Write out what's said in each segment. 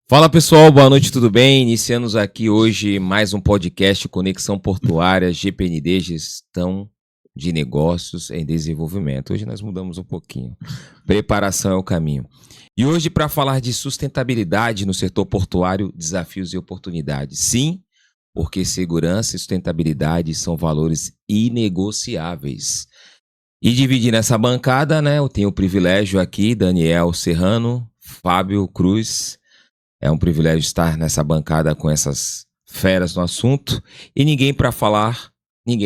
Fala pessoal, boa noite, tudo bem? Iniciamos aqui hoje mais um podcast Conexão Portuária GPND, Gestão de Negócios em Desenvolvimento. Hoje nós mudamos um pouquinho. Preparação é o caminho. E hoje para falar de sustentabilidade no setor portuário, desafios e oportunidades. Sim, porque segurança e sustentabilidade são valores inegociáveis. E dividir nessa bancada, né, eu tenho o privilégio aqui, Daniel Serrano, Fábio Cruz. É um privilégio estar nessa bancada com essas feras no assunto. E ninguém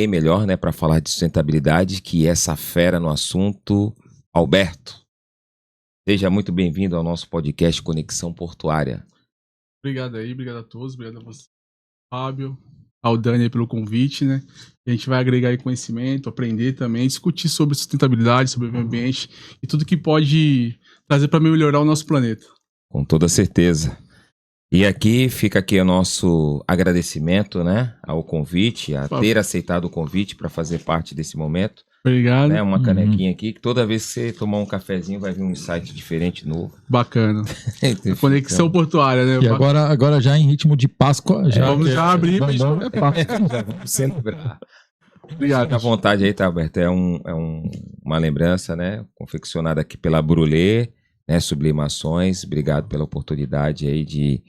melhor, né, para falar de sustentabilidade que essa fera no assunto, Alberto. Seja muito bem-vindo ao nosso podcast Conexão Portuária. Obrigado a todos, obrigado a você, Fábio, ao Dani pelo convite, né? A gente vai agregar aí conhecimento, aprender também, discutir sobre sustentabilidade, sobre o meio ambiente e tudo que pode trazer para melhorar o nosso planeta. Com toda certeza. E aqui fica o nosso agradecimento, né, ao convite, a ter aceitado o convite para fazer parte desse momento. Obrigado. Né, uma canequinha aqui, que toda vez que você tomar um cafezinho vai vir um insight diferente, novo. Bacana. Conexão portuária, né? E agora já em ritmo de Páscoa. Vamos já abrir. Vamos celebrar. Obrigado. Fica à vontade aí, tá, Alberto? É uma lembrança, né, confeccionada aqui pela Brulé, né, Sublimações. Obrigado pela oportunidade aí de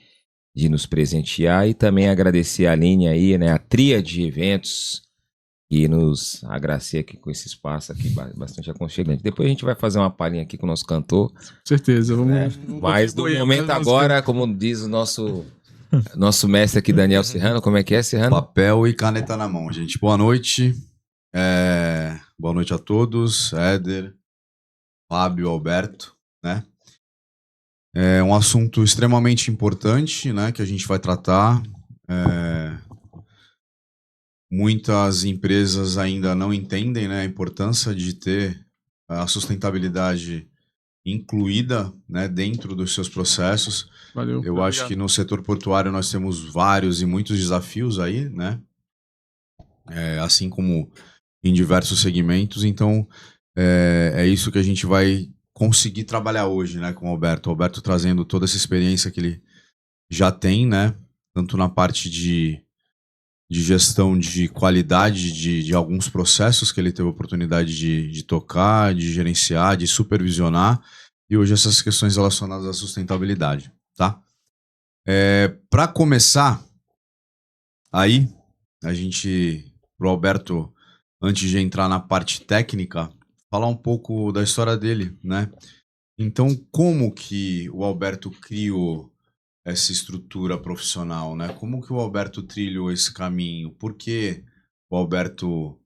nos presentear e também agradecer a linha aí, né, a Tríade de Eventos que nos agracia aqui com esse espaço aqui bastante aconchegante. Depois a gente vai fazer uma palhinha aqui com o nosso cantor. Com certeza. Mas no momento agora, como diz o nosso mestre aqui, Daniel Serrano, como é que é, Serrano? Papel e caneta na mão, gente. Boa noite. Boa noite a todos. Éder, Fábio, Alberto, né? É um assunto extremamente importante, né, que a gente vai tratar. Muitas empresas ainda não entendem, né, a importância de ter a sustentabilidade incluída, né, dentro dos seus processos. Valeu. Eu acho que no setor portuário nós temos vários e muitos desafios aí, né? Assim como em diversos segmentos. Então, é isso que a gente vai conseguir trabalhar hoje, né, com o Alberto. O Alberto trazendo toda essa experiência que ele já tem, né, tanto na parte de gestão de qualidade de alguns processos que ele teve a oportunidade de tocar, de gerenciar, de supervisionar, e hoje essas questões relacionadas à sustentabilidade, tá? Para começar, aí, pro Alberto, antes de entrar na parte técnica, falar um pouco da história dele, né? Então, como que o Alberto criou essa estrutura profissional, né? Como que o Alberto trilhou esse caminho? Por que o Alberto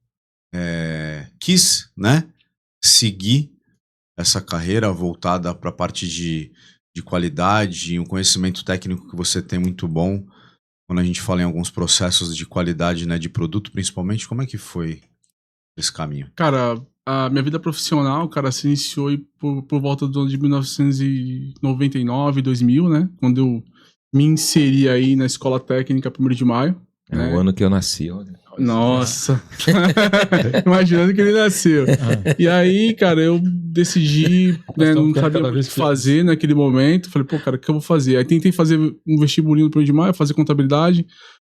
quis, né, seguir essa carreira voltada para a parte de qualidade, um conhecimento técnico que você tem muito bom quando a gente fala em alguns processos de qualidade, né, de produto principalmente? Como é que foi esse caminho? Cara, a minha vida profissional, cara, se iniciou aí por volta do ano de 1999, 2000, né? Quando eu me inseri aí na Escola Técnica 1º de Maio. O ano que eu nasci, olha. Nossa! Imaginando que ele nasceu. E aí, cara, eu decidi, né, não sabia o que fazer naquele momento. Falei, pô, cara, o que eu vou fazer? Aí tentei fazer um vestibulinho no 1º de Maio, fazer contabilidade,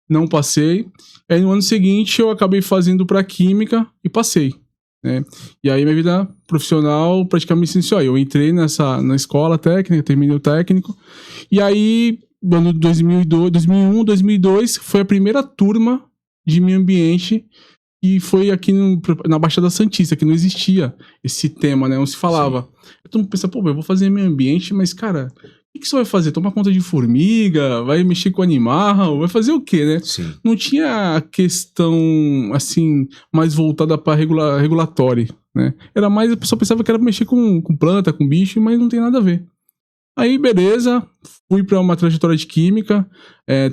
não passei. Aí no ano seguinte eu acabei fazendo para Química e passei. Né? E aí minha vida profissional praticamente se iniciou. Eu entrei na escola técnica, terminei o técnico. E aí, no ano de 2001, 2002, foi a primeira turma de meio ambiente e foi aqui na Baixada Santista, que não existia esse tema, né? Não se falava. Todo mundo pensa, pô, eu vou fazer meio ambiente, mas, cara, o que você vai fazer? Tomar conta de formiga? Vai mexer com animal? Vai fazer o quê, né? Sim. Não tinha questão, assim, mais voltada para regulatório, né? Era mais, a pessoa pensava que era mexer com planta, com bicho, mas não tem nada a ver. Aí, beleza, fui para uma trajetória de química,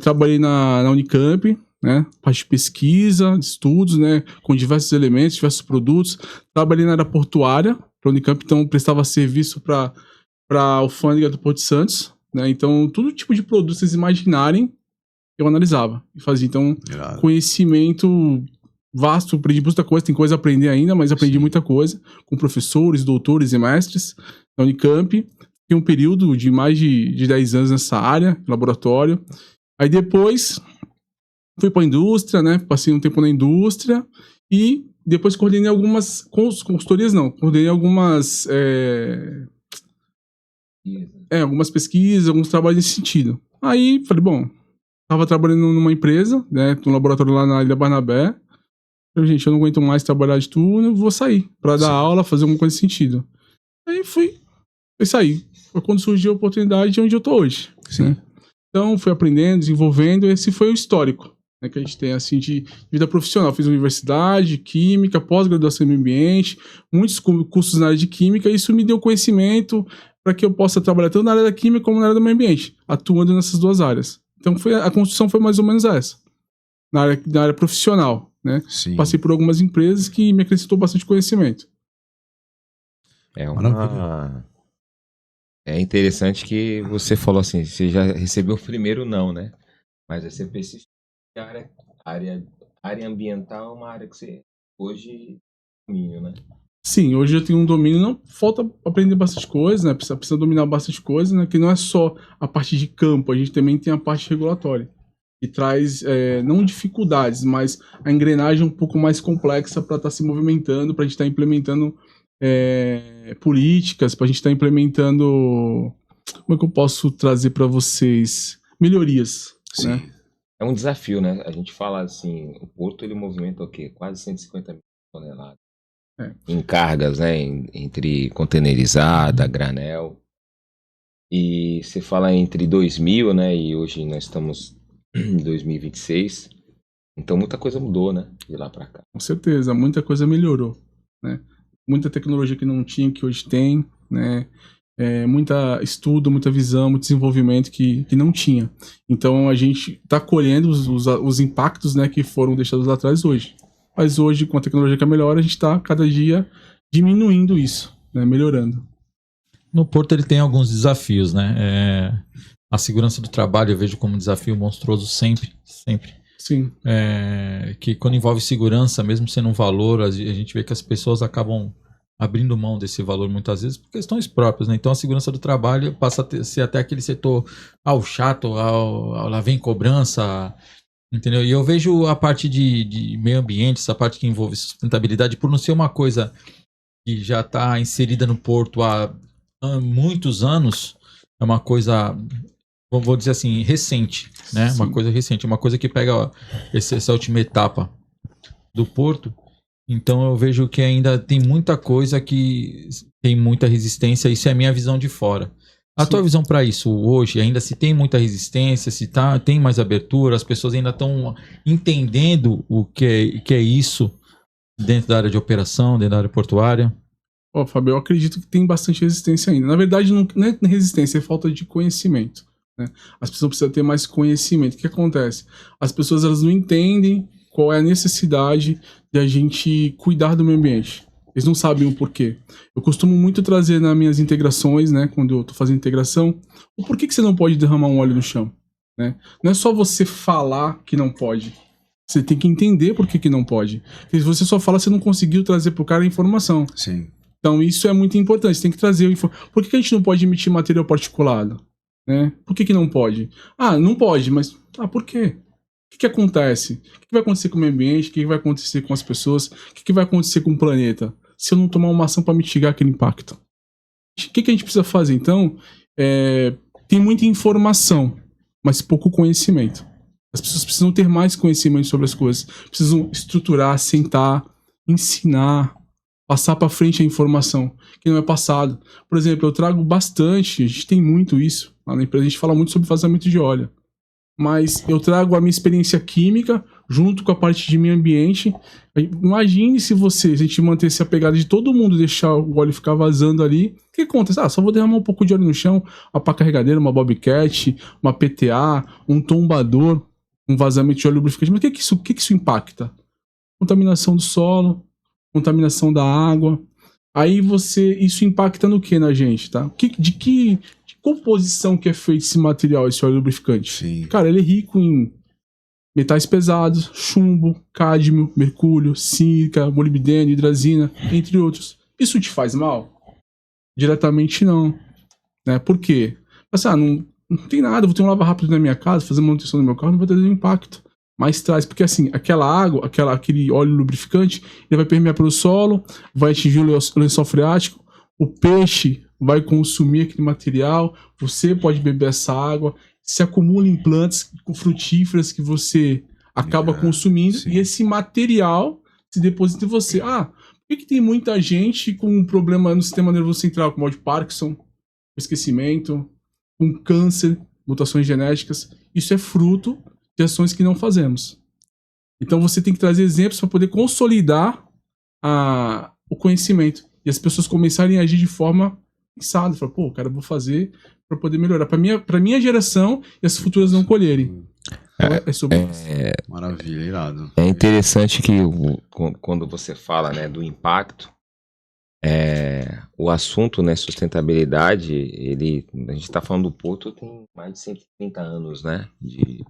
trabalhei na Unicamp, né? Parte de pesquisa, de estudos, né? Com diversos elementos, diversos produtos. Trabalhei na área portuária, para a Unicamp, então prestava serviço para a alfândega do Porto de Santos, né? Então, todo tipo de produto que vocês imaginarem, eu analisava e fazia. Então, conhecimento vasto, aprendi muita coisa, tem coisa a aprender ainda, mas aprendi muita coisa com professores, doutores e mestres da Unicamp. Fiquei um período de mais de 10 anos nessa área, laboratório. Aí depois fui para a indústria, né? Passei um tempo na indústria e depois coordenei algumas consultorias, coordenei algumas algumas pesquisas, alguns trabalhos nesse sentido. Aí falei, bom, estava trabalhando numa empresa, né? No laboratório lá na Ilha Barnabé. Falei, gente, eu não aguento mais trabalhar de turno, eu vou sair para dar aula, fazer alguma coisa nesse sentido. Aí fui sair. Foi quando surgiu a oportunidade de onde eu tô hoje. Né? Então, fui aprendendo, desenvolvendo, esse foi o histórico, né, que a gente tem, assim, de vida profissional. Fiz universidade, química, pós-graduação em meio ambiente, muitos cursos na área de química, e isso me deu conhecimento para que eu possa trabalhar tanto na área da química como na área do meio ambiente, atuando nessas duas áreas. Então, a construção foi mais ou menos essa, na área profissional, né? Sim. Passei por algumas empresas que me acrescentou bastante conhecimento. É interessante que você falou assim, você já recebeu o primeiro não, né? Mas você persiste. A área ambiental é uma área que você hoje domina, né? Sim, hoje eu tenho um domínio, não falta aprender bastante coisa, né? Precisa dominar bastante coisa, né? Que não é só a parte de campo, a gente também tem a parte regulatória. Que traz, não dificuldades, mas a engrenagem um pouco mais complexa para estar se movimentando, para a gente estar implementando políticas, para a gente estar implementando, como é que eu posso trazer para vocês, melhorias. Sim. Né? É um desafio, né? A gente fala assim, o Porto ele movimenta o quê? Quase 150 mil toneladas em cargas, né? Entre containerizada, granel. E você fala entre 2000, né? E hoje nós estamos em 2026. Então muita coisa mudou, né? De lá para cá. Com certeza, muita coisa melhorou, né? Muita tecnologia que não tinha, que hoje tem, né? Muita estudo, muita visão, muito desenvolvimento que não tinha. Então a gente está colhendo os impactos, né, que foram deixados lá atrás hoje. Mas hoje, com a tecnologia que é melhor, a gente está cada dia diminuindo isso, né, melhorando. No Porto ele tem alguns desafios, né? A segurança do trabalho eu vejo como um desafio monstruoso sempre. Sim. Que quando envolve segurança, mesmo sendo um valor, a gente vê que as pessoas acabam abrindo mão desse valor muitas vezes por questões próprias, né? Então a segurança do trabalho passa a ser até aquele setor chato, lá vem cobrança, entendeu? E eu vejo a parte de meio ambiente, essa parte que envolve sustentabilidade, por não ser uma coisa que já está inserida no Porto há muitos anos, é uma coisa, vou dizer assim, recente, né? Sim. Uma coisa recente, uma coisa que pega essa última etapa do Porto. Então eu vejo que ainda tem muita coisa que tem muita resistência, isso é a minha visão de fora. A tua visão para isso hoje, ainda se tem muita resistência, tem mais abertura, as pessoas ainda estão entendendo o que é isso dentro da área de operação, dentro da área portuária? Fábio, eu acredito que tem bastante resistência ainda. Na verdade, não é resistência, é falta de conhecimento. Né? As pessoas precisam ter mais conhecimento. O que acontece? As pessoas elas não entendem qual é a necessidade de a gente cuidar do meio ambiente. Eles não sabem o porquê. Eu costumo muito trazer nas minhas integrações, né, quando eu estou fazendo integração, o porquê que você não pode derramar um óleo no chão. Né? Não é só você falar que não pode. Você tem que entender por que não pode. Porque se você só fala, você não conseguiu trazer para o cara a informação. Sim. Então isso é muito importante. Você tem que trazer por que a gente não pode emitir material particulado? Né? Por que não pode? Não pode, mas por quê? O que acontece? O que vai acontecer com o meio ambiente? O que vai acontecer com as pessoas? O que vai acontecer com o planeta? Se eu não tomar uma ação para mitigar aquele impacto. O que a gente precisa fazer? Então, tem muita informação, mas pouco conhecimento. As pessoas precisam ter mais conhecimento sobre as coisas. Precisam estruturar, sentar, ensinar, passar para frente a informação, que não é passado. Por exemplo, eu trago bastante, a gente tem muito isso. Lá na empresa a gente fala muito sobre vazamento de óleo. Mas eu trago a minha experiência química junto com a parte de meio ambiente. Imagine se a gente mantesse a pegada de todo mundo, deixar o óleo ficar vazando ali. O que acontece? Só vou derramar um pouco de óleo no chão, uma pá carregadeira, uma bobcat, uma PTA, um tombador, um vazamento de óleo lubrificante. Mas o que isso impacta? Contaminação do solo, contaminação da água. Aí isso impacta no que na gente, tá? De que composição que é feito esse material, esse óleo lubrificante? Sim. Cara, ele é rico em metais pesados, chumbo, cádmio, mercúrio, sílica, molibdênio, hidrazina, entre outros. Isso te faz mal? Diretamente não. Né? Por quê? Não tem nada, vou ter um lava rápido na minha casa, fazer manutenção no meu carro, não vai ter nenhum impacto. Mas traz, porque assim, aquela água, aquele óleo lubrificante, ele vai permear pelo solo, vai atingir o lençol freático, o peixe vai consumir aquele material, você pode beber essa água, se acumula em plantas frutíferas que você acaba consumindo, sim. E esse material se deposita em você. Por que tem muita gente com um problema no sistema nervoso central, como o de Parkinson, esquecimento, com câncer, mutações genéticas? Isso é fruto de ações que não fazemos. Então você tem que trazer exemplos para poder consolidar o conhecimento. E as pessoas começarem a agir de forma pensada. Falar, pô, cara, eu vou fazer para poder melhorar. Para minha geração e as futuras não colherem. Então, é sobre isso. Maravilha, irado. É interessante que quando você fala, né, do impacto, o assunto, né, sustentabilidade, a gente está falando do Porto tem mais de 130 anos, né, de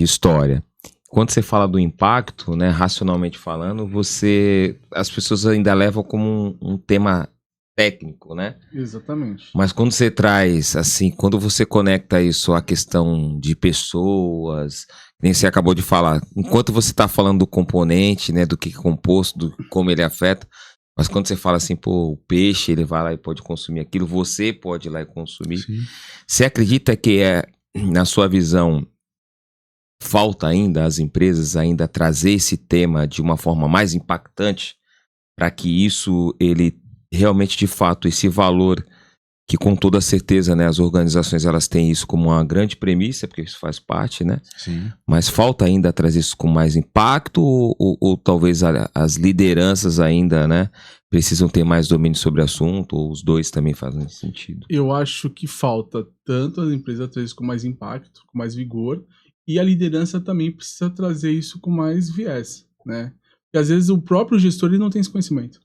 história. Quando você fala do impacto, né, racionalmente falando, as pessoas ainda levam como um tema técnico, né? Exatamente. Mas quando você traz, assim, quando você conecta isso à questão de pessoas, nem você acabou de falar, enquanto você está falando do componente, né, do que é composto, como ele afeta, mas quando você fala assim, pô, o peixe, ele vai lá e pode consumir aquilo, você pode ir lá e consumir. Sim. Você acredita que na sua visão, falta ainda às empresas ainda trazer esse tema de uma forma mais impactante para que isso, ele realmente, de fato, esse valor que com toda certeza, né, as organizações elas têm isso como uma grande premissa, porque isso faz parte, né? Sim. Mas falta ainda trazer isso com mais impacto ou talvez as lideranças ainda, né, precisam ter mais domínio sobre o assunto, ou os dois também fazem sentido? Eu acho que falta tanto as empresas trazer isso com mais impacto, com mais vigor, e a liderança também precisa trazer isso com mais viés, né? Porque às vezes o próprio gestor ele não tem esse conhecimento.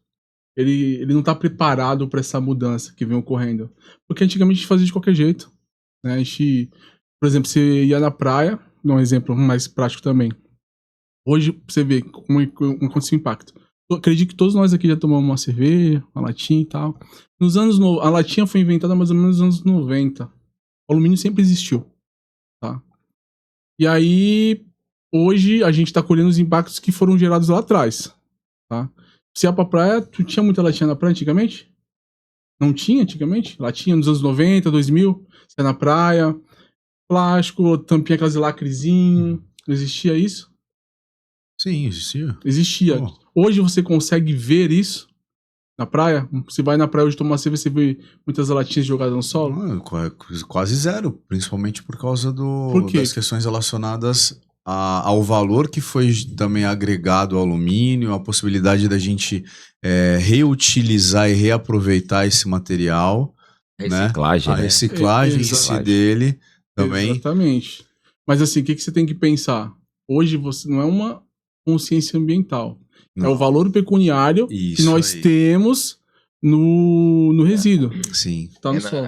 Ele não está preparado para essa mudança que vem ocorrendo. Porque antigamente a gente fazia de qualquer jeito. Né? A gente, por exemplo, você ia na praia, dá um exemplo mais prático também. Hoje você vê como aconteceu o impacto. Eu acredito que todos nós aqui já tomamos uma cerveja, uma latinha e tal. A latinha foi inventada mais ou menos nos anos 90. O alumínio sempre existiu. Tá? E aí, hoje a gente está colhendo os impactos que foram gerados lá atrás. Tá? Você ia pra praia, tu tinha muita latinha na praia antigamente? Não tinha antigamente? Latinha nos anos 90, 2000, você ia na praia, plástico, tampinha, aquelas lacrezinho, não existia isso? Sim, existia. Existia. Hoje você consegue ver isso na praia? Você vai na praia hoje tomar cerveja, você vê muitas latinhas jogadas no solo? Quase zero, principalmente por causa Por quê? das questões relacionadas ao valor que foi também agregado ao alumínio, a possibilidade da gente reutilizar e reaproveitar esse material. Reciclagem, né? A né? reciclagem em si dele também. Exatamente. Mas assim, o que você tem que pensar? Hoje você não é uma consciência ambiental. Não. É o valor pecuniário que nós temos no resíduo. Sim. Tá no solo.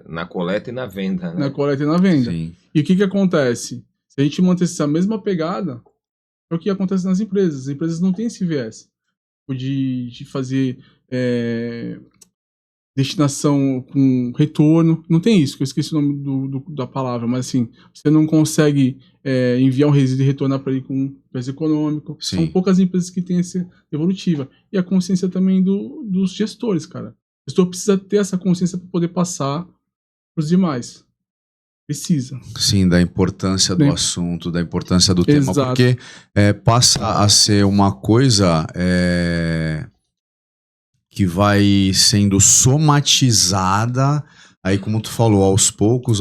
Na coleta e na venda. Né? Na coleta e na venda. Sim. E o que acontece? Se a gente manter essa mesma pegada, é o que acontece nas empresas. As empresas não têm esse viés de fazer destinação com retorno. Não tem isso, que eu esqueci o nome da palavra, mas assim, você não consegue enviar um resíduo e retornar para ele com preço econômico. Sim. São poucas empresas que têm essa evolutiva. E a consciência também dos gestores, cara. O gestor precisa ter essa consciência para poder passar para os demais. Precisa. Sim, da importância do assunto, da importância do tema, Exato. porque passa a ser uma coisa que vai sendo somatizada, aí como tu falou, aos poucos,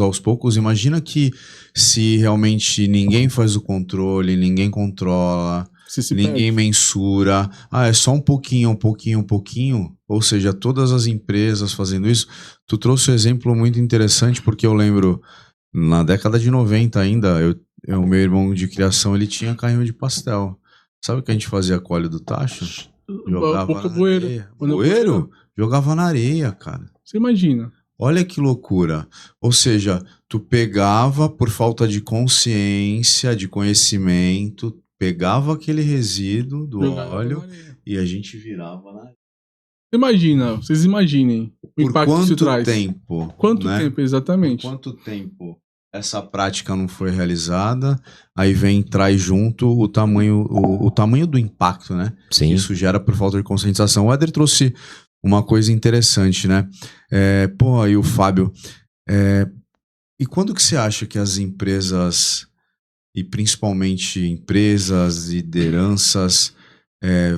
imagina que se realmente ninguém faz o controle, ninguém controla, ninguém mensura, é só um pouquinho, ou seja, todas as empresas fazendo isso. Tu trouxe um exemplo muito interessante, porque eu lembro, na década de 90 ainda, o meu irmão de criação, ele tinha carrinho de pastel. Sabe o que a gente fazia com óleo do tacho? Jogava na areia. Bueiro? Jogava na areia, cara. Você imagina. Olha que loucura. Ou seja, tu pegava por falta de consciência, de conhecimento, pegava aquele resíduo do óleo e a gente virava na areia. Imagina, vocês imaginem o impacto que isso traz. Quanto tempo, exatamente. Por quanto tempo essa prática não foi realizada, aí traz junto o tamanho do impacto, né? Sim. Isso gera por falta de conscientização. O Éder trouxe uma coisa interessante, né? E o Fábio, e quando que você acha que as empresas, e principalmente empresas, lideranças,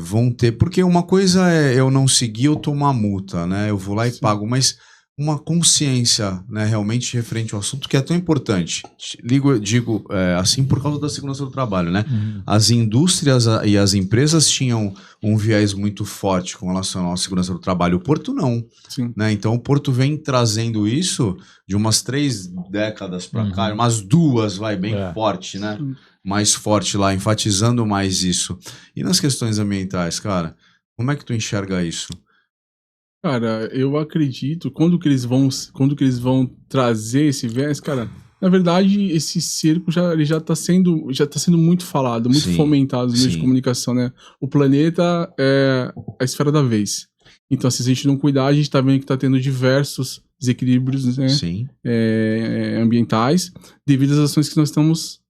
vão ter... Porque uma coisa é eu não seguir, eu tomar multa, né? Eu vou lá e pago, mas uma consciência, né, realmente referente ao assunto que é tão importante. Digo assim por causa da segurança do trabalho, né? As indústrias e as empresas tinham um viés muito forte com relação à segurança do trabalho. O Porto não. Sim. Né? Então o Porto vem trazendo isso de umas 3 décadas para cá, umas 2, bem forte, né? Mais forte lá, enfatizando mais isso. E nas questões ambientais, cara, como é que tu enxerga isso? Cara, eu acredito, quando que eles vão trazer esse viés, cara, na verdade, esse cerco já tá sendo muito falado, muito fomentado nos meios de comunicação, né? O planeta é a esfera da vez. Então, se a gente não cuidar, a gente tá vendo que tá tendo diversos desequilíbrios, né? Ambientais, devido às ações que nós estamos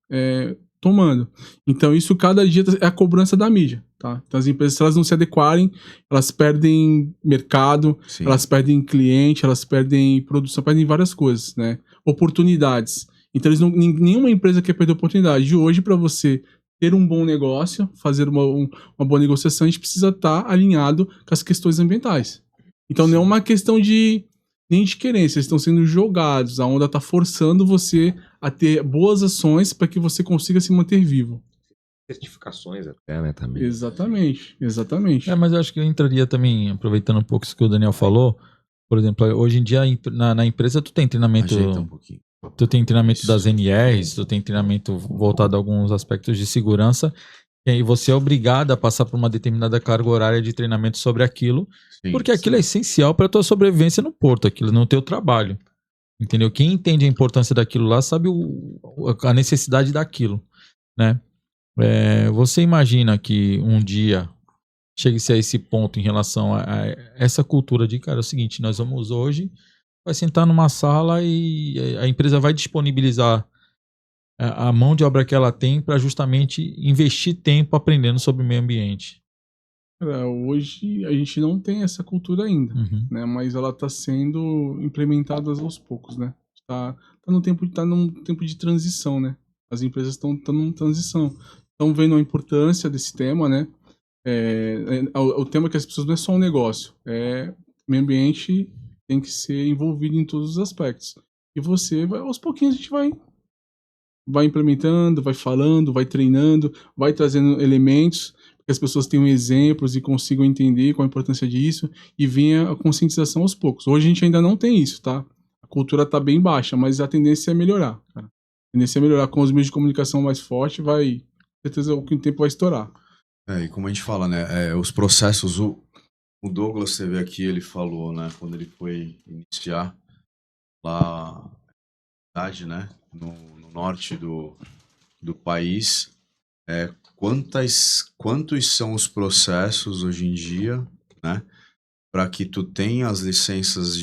tomando. Então, isso cada dia é a cobrança da mídia, tá? Então, as empresas, se elas não se adequarem, elas perdem mercado, elas perdem cliente, elas perdem produção, perdem várias coisas, né? Oportunidades. Então, nenhuma empresa quer perder oportunidade. E hoje, para você ter um bom negócio, fazer uma boa negociação, a gente precisa estar alinhado com as questões ambientais. Então, não é uma questão nem de querência, eles estão sendo jogados, a onda está forçando você a ter boas ações para que você consiga se manter vivo. Certificações até, né, também. Exatamente. Mas eu acho que eu entraria também, aproveitando um pouco isso que o Daniel falou, por exemplo, hoje em dia na empresa tu tem treinamento... Ajeita um pouquinho. Tu tem treinamento das NRs, tu tem treinamento voltado a alguns aspectos de segurança, e aí você é obrigado a passar por uma determinada carga horária de treinamento sobre aquilo, porque aquilo é essencial para a tua sobrevivência no porto, aquilo no teu trabalho. Entendeu? Quem entende a importância daquilo lá sabe a necessidade daquilo, né? Você imagina que um dia chegue-se a esse ponto em relação a essa cultura de, cara, é o seguinte, nós vamos hoje, vai sentar numa sala e a empresa vai disponibilizar a mão de obra que ela tem para justamente investir tempo aprendendo sobre o meio ambiente. Hoje a gente não tem essa cultura ainda, né? Mas ela está sendo implementada aos poucos, né? Tá num tempo de transição, né? As empresas estão numa transição, estão vendo a importância desse tema, né? O tema que as pessoas não é só um negócio, meio ambiente tem que ser envolvido em todos os aspectos. E você aos pouquinhos a gente vai implementando, vai falando, vai treinando, vai trazendo elementos que as pessoas tenham exemplos e consigam entender qual a importância disso e venha a conscientização aos poucos. Hoje a gente ainda não tem isso, tá? A cultura tá bem baixa, mas a tendência é melhorar, cara. A tendência é melhorar com os meios de comunicação mais fortes, com certeza o tempo vai estourar. E como a gente fala, né, os processos, o Douglas teve aqui, ele falou, né, quando ele foi iniciar lá, né, no norte do país, quantos são os processos hoje em dia, né, para que tu tenha as licenças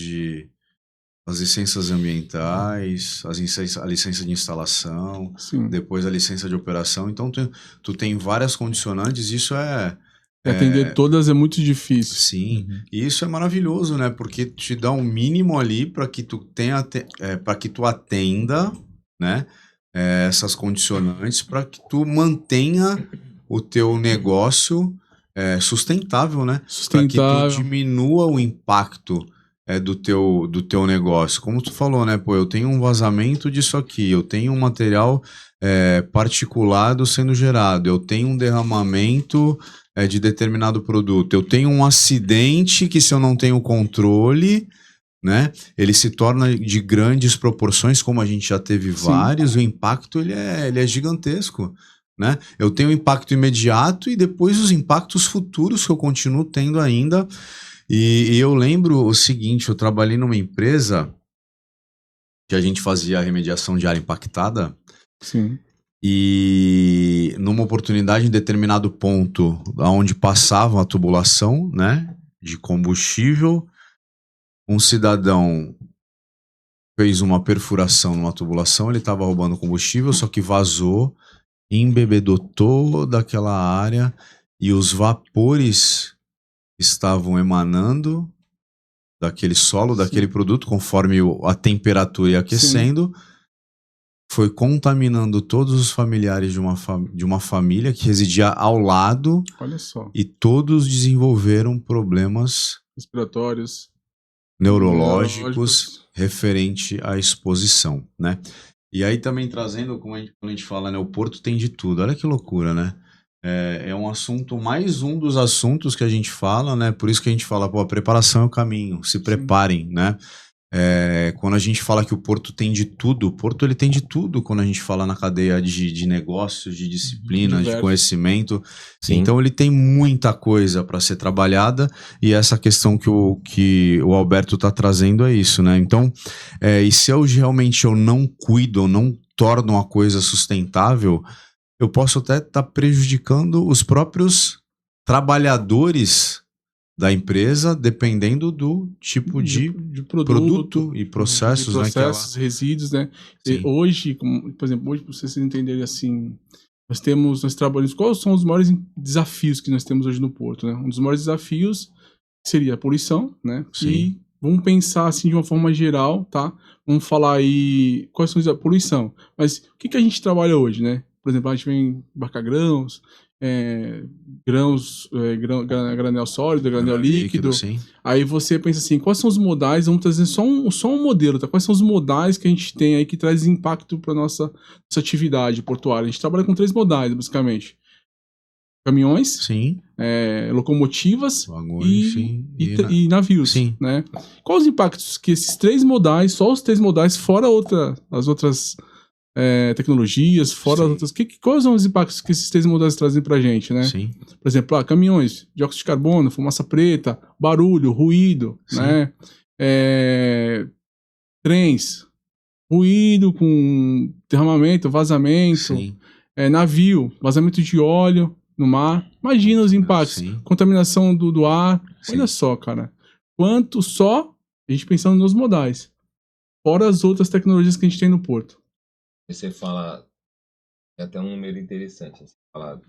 ambientais, a licença de instalação, depois a licença de operação. Então tu tem várias condicionantes, isso atender todas é muito difícil. Sim, e isso é maravilhoso, né? Porque te dá um mínimo ali para que tu para que tu atenda, né? Essas condicionantes para que tu mantenha o teu negócio sustentável, né? Para que tu diminua o impacto do teu negócio. Como tu falou, né? Pô, eu tenho um vazamento disso aqui, eu tenho um material particulado sendo gerado, eu tenho um derramamento de determinado produto, eu tenho um acidente que, se eu não tenho controle, né, ele se torna de grandes proporções, como a gente já teve vários, o impacto ele é gigantesco, né? Eu tenho o impacto imediato e depois os impactos futuros que eu continuo tendo ainda. E eu lembro o seguinte, eu trabalhei numa empresa que a gente fazia a remediação de área impactada. Sim. E numa oportunidade, em determinado ponto, onde passava a tubulação, né, de combustível, um cidadão fez uma perfuração numa tubulação, ele estava roubando combustível, só que vazou, embebedou toda aquela área e os vapores estavam emanando daquele solo, daquele produto, conforme a temperatura ia aquecendo, foi contaminando todos os familiares de uma família que residia ao lado. Olha só. E todos desenvolveram problemas respiratórios, neurológicos referente à exposição, né? E aí também trazendo, quando a gente fala, né, o Porto tem de tudo. Olha que loucura, né? É um assunto, mais um dos assuntos que a gente fala, né? Por isso que a gente fala, pô, a preparação é o caminho, se preparem, né? Quando a gente fala que o Porto tem de tudo, o Porto ele tem de tudo quando a gente fala na cadeia de negócios, de disciplina, de conhecimento. Sim. Então ele tem muita coisa para ser trabalhada e essa questão que o Alberto está trazendo é isso, né? Então, e se eu realmente não cuido, eu não torno uma coisa sustentável, eu posso até estar prejudicando os próprios trabalhadores da empresa, dependendo do tipo de produto e processos, né? Processos, resíduos, né? E hoje, por exemplo, hoje, para vocês entenderem assim, nós trabalhamos, quais são os maiores desafios que nós temos hoje no Porto, né? Um dos maiores desafios seria a poluição, né? Sim. E vamos pensar assim de uma forma geral, tá? Vamos falar aí quais são a poluição. Mas o que a gente trabalha hoje, né? Por exemplo, a gente vem embarcar grãos, granel sólido, granel líquido. Aí você pensa assim, quais são os modais? Vamos trazer só um modelo, tá? Quais são os modais que a gente tem aí que traz impacto para nossa atividade portuária? A gente trabalha com 3 modais, basicamente. Caminhões, locomotivas e navios, né? Quais os impactos que esses 3 modais, só os 3 modais, fora as outras tecnologias, fora as outras. Quais são os impactos que esses 3 modais trazem pra gente, né? Sim. Por exemplo, caminhões, dióxido de carbono, fumaça preta, barulho, ruído, né? Trens, ruído com derramamento, vazamento, navio, vazamento de óleo no mar. Imagina os impactos. Contaminação do ar. Olha só, cara. Quanto só a gente pensando nos modais. Fora as outras tecnologias que a gente tem no Porto. Você fala, é até um número interessante, você fala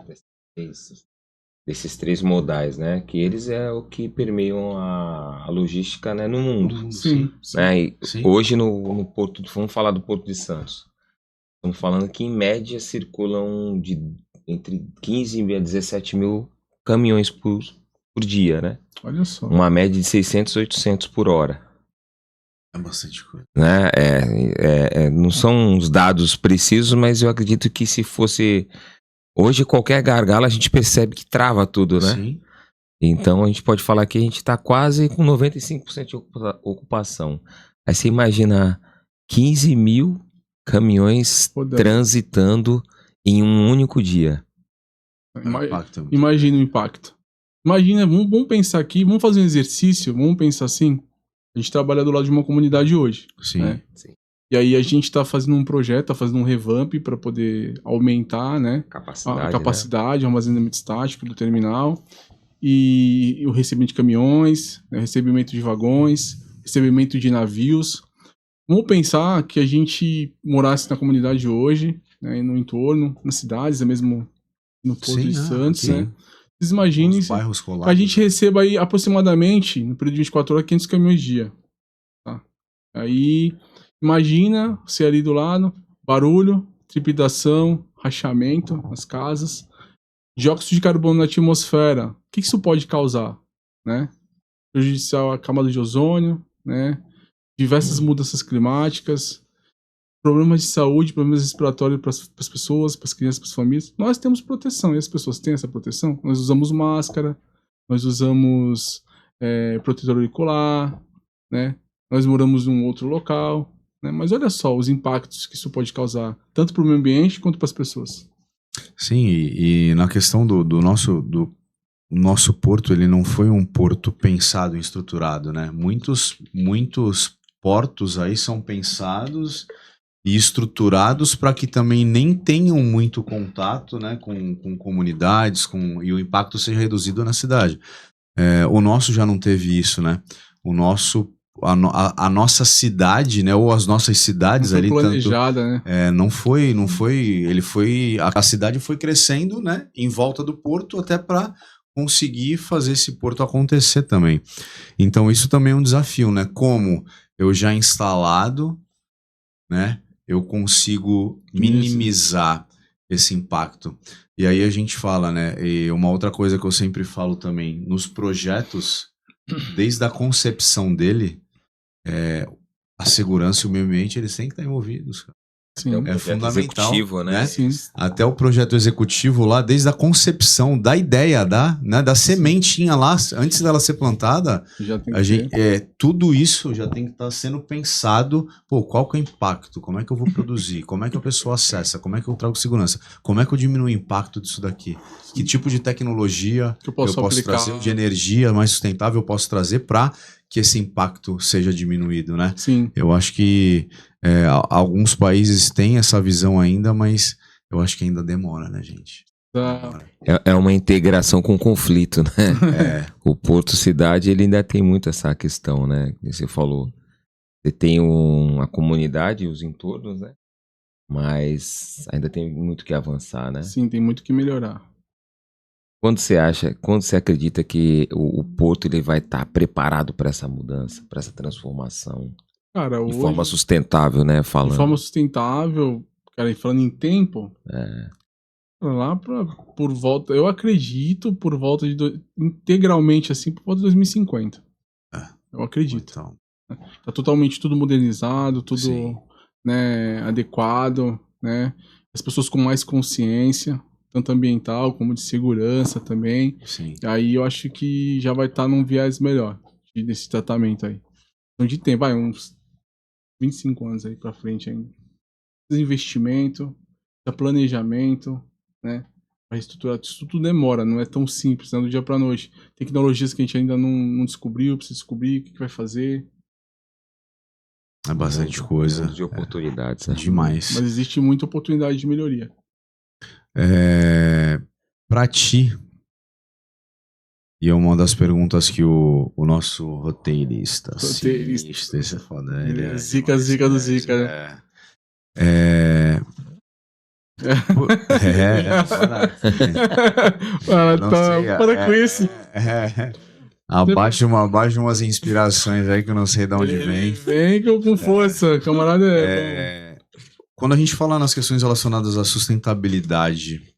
desses 3 modais, né? Que eles é o que permeiam a logística, né, no mundo. Sim. Né? E hoje no Porto, vamos falar do Porto de Santos. Estamos falando que em média circulam entre 15 e 17 mil caminhões por dia, né? Olha só. Uma média de 600, 800 por hora. É bastante coisa. Né? Não são os dados precisos, mas eu acredito que se fosse... Hoje, qualquer gargalo, a gente percebe que trava tudo, né? Sim. Então, a gente pode falar que a gente está quase com 95% de ocupação. Aí você imagina 15 mil caminhões transitando em um único dia. Imagina o impacto. Imagina, vamos pensar aqui, vamos fazer um exercício, vamos pensar assim... A gente trabalha do lado de uma comunidade hoje. Sim. Né? E aí a gente está fazendo um projeto, está fazendo um revamp para poder aumentar, né, a capacidade, o armazenamento estático do terminal e o recebimento de caminhões, né, recebimento de vagões, recebimento de navios. Vamos pensar que a gente morasse na comunidade hoje, né, no entorno, nas cidades, mesmo no Porto de Santos, né? Vocês imaginem que a gente receba aí aproximadamente, no período de 24 horas, 500 caminhões dia. Tá? Aí, imagina você ali do lado, barulho, trepidação, rachamento nas casas, dióxido de carbono na atmosfera. O que isso pode causar? Né? Prejudicial à camada de ozônio, né? Diversas mudanças climáticas, problemas de saúde, problemas respiratórios para as pessoas, para as crianças, para as famílias. Nós temos proteção, e as pessoas têm essa proteção. Nós usamos máscara, nós usamos protetor auricular, né? Nós moramos em um outro local, né? Mas olha só os impactos que isso pode causar, tanto para o meio ambiente quanto para as pessoas. Sim, e na questão do nosso porto, ele não foi um porto pensado e estruturado, né? Muitos portos aí são pensados e estruturados para que também nem tenham muito contato, né, com comunidades, e o impacto seja reduzido na cidade. O nosso já não teve isso, né? O nosso, a nossa cidade, né, ou as nossas cidades ali, planejada, tanto, né? não foi, a cidade foi crescendo, né, em volta do porto até para conseguir fazer esse porto acontecer também. Então isso também é um desafio, né? Como eu já instalado, né, eu consigo minimizar esse impacto. E aí a gente fala, né, e uma outra coisa que eu sempre falo também, nos projetos, desde a concepção dele, a segurança e o meio ambiente, eles têm que estar envolvidos, cara. Sim. É fundamental, né? Sim. Até o projeto executivo lá, desde a concepção da ideia, da sementinha lá, antes dela ser plantada, Já tem que tudo isso já tem que estar sendo pensado. Pô, qual que é o impacto? Como é que eu vou produzir? Como é que a pessoa acessa? Como é que eu trago segurança? Como é que eu diminuo o impacto disso daqui? Que tipo de tecnologia que eu posso trazer, de energia mais sustentável eu posso trazer para que esse impacto seja diminuído, né? Sim. Eu acho que alguns países têm essa visão ainda, mas eu acho que ainda demora, né, gente? É uma integração com conflito, né? O Porto Cidade, ele ainda tem muito essa questão, né? Que você falou. Você tem a comunidade e os entornos, né? Mas ainda tem muito que avançar, né? Sim, tem muito que melhorar. Quando você acredita que o Porto ele vai estar preparado para essa mudança, para essa transformação? Cara, de forma sustentável, né? De forma sustentável, cara, e falando em tempo, lá por volta, eu acredito, por volta integralmente assim, por volta de 2050. Eu acredito. Então. Tá totalmente tudo modernizado, tudo, né, adequado, né? As pessoas com mais consciência, tanto ambiental como de segurança também. Sim. Aí eu acho que já vai estar num viés melhor desse tratamento aí. Então de tempo, vai uns 25 anos aí pra frente ainda. Investimento, planejamento, né? A reestruturar, isso tudo demora, não é tão simples, né? Do dia pra noite. Tecnologias que a gente ainda não descobriu, precisa descobrir o que vai fazer. É bastante coisa. De oportunidades, né? Demais. Mas existe muita oportunidade de melhoria. Pra ti, e é uma das perguntas que o nosso roteirista. Esse é foda, ele é Zica do Zica, né? Para com isso. Abaixa umas inspirações aí que eu não sei de onde vem. Vem com força, camarada. Quando a gente fala nas questões relacionadas à sustentabilidade,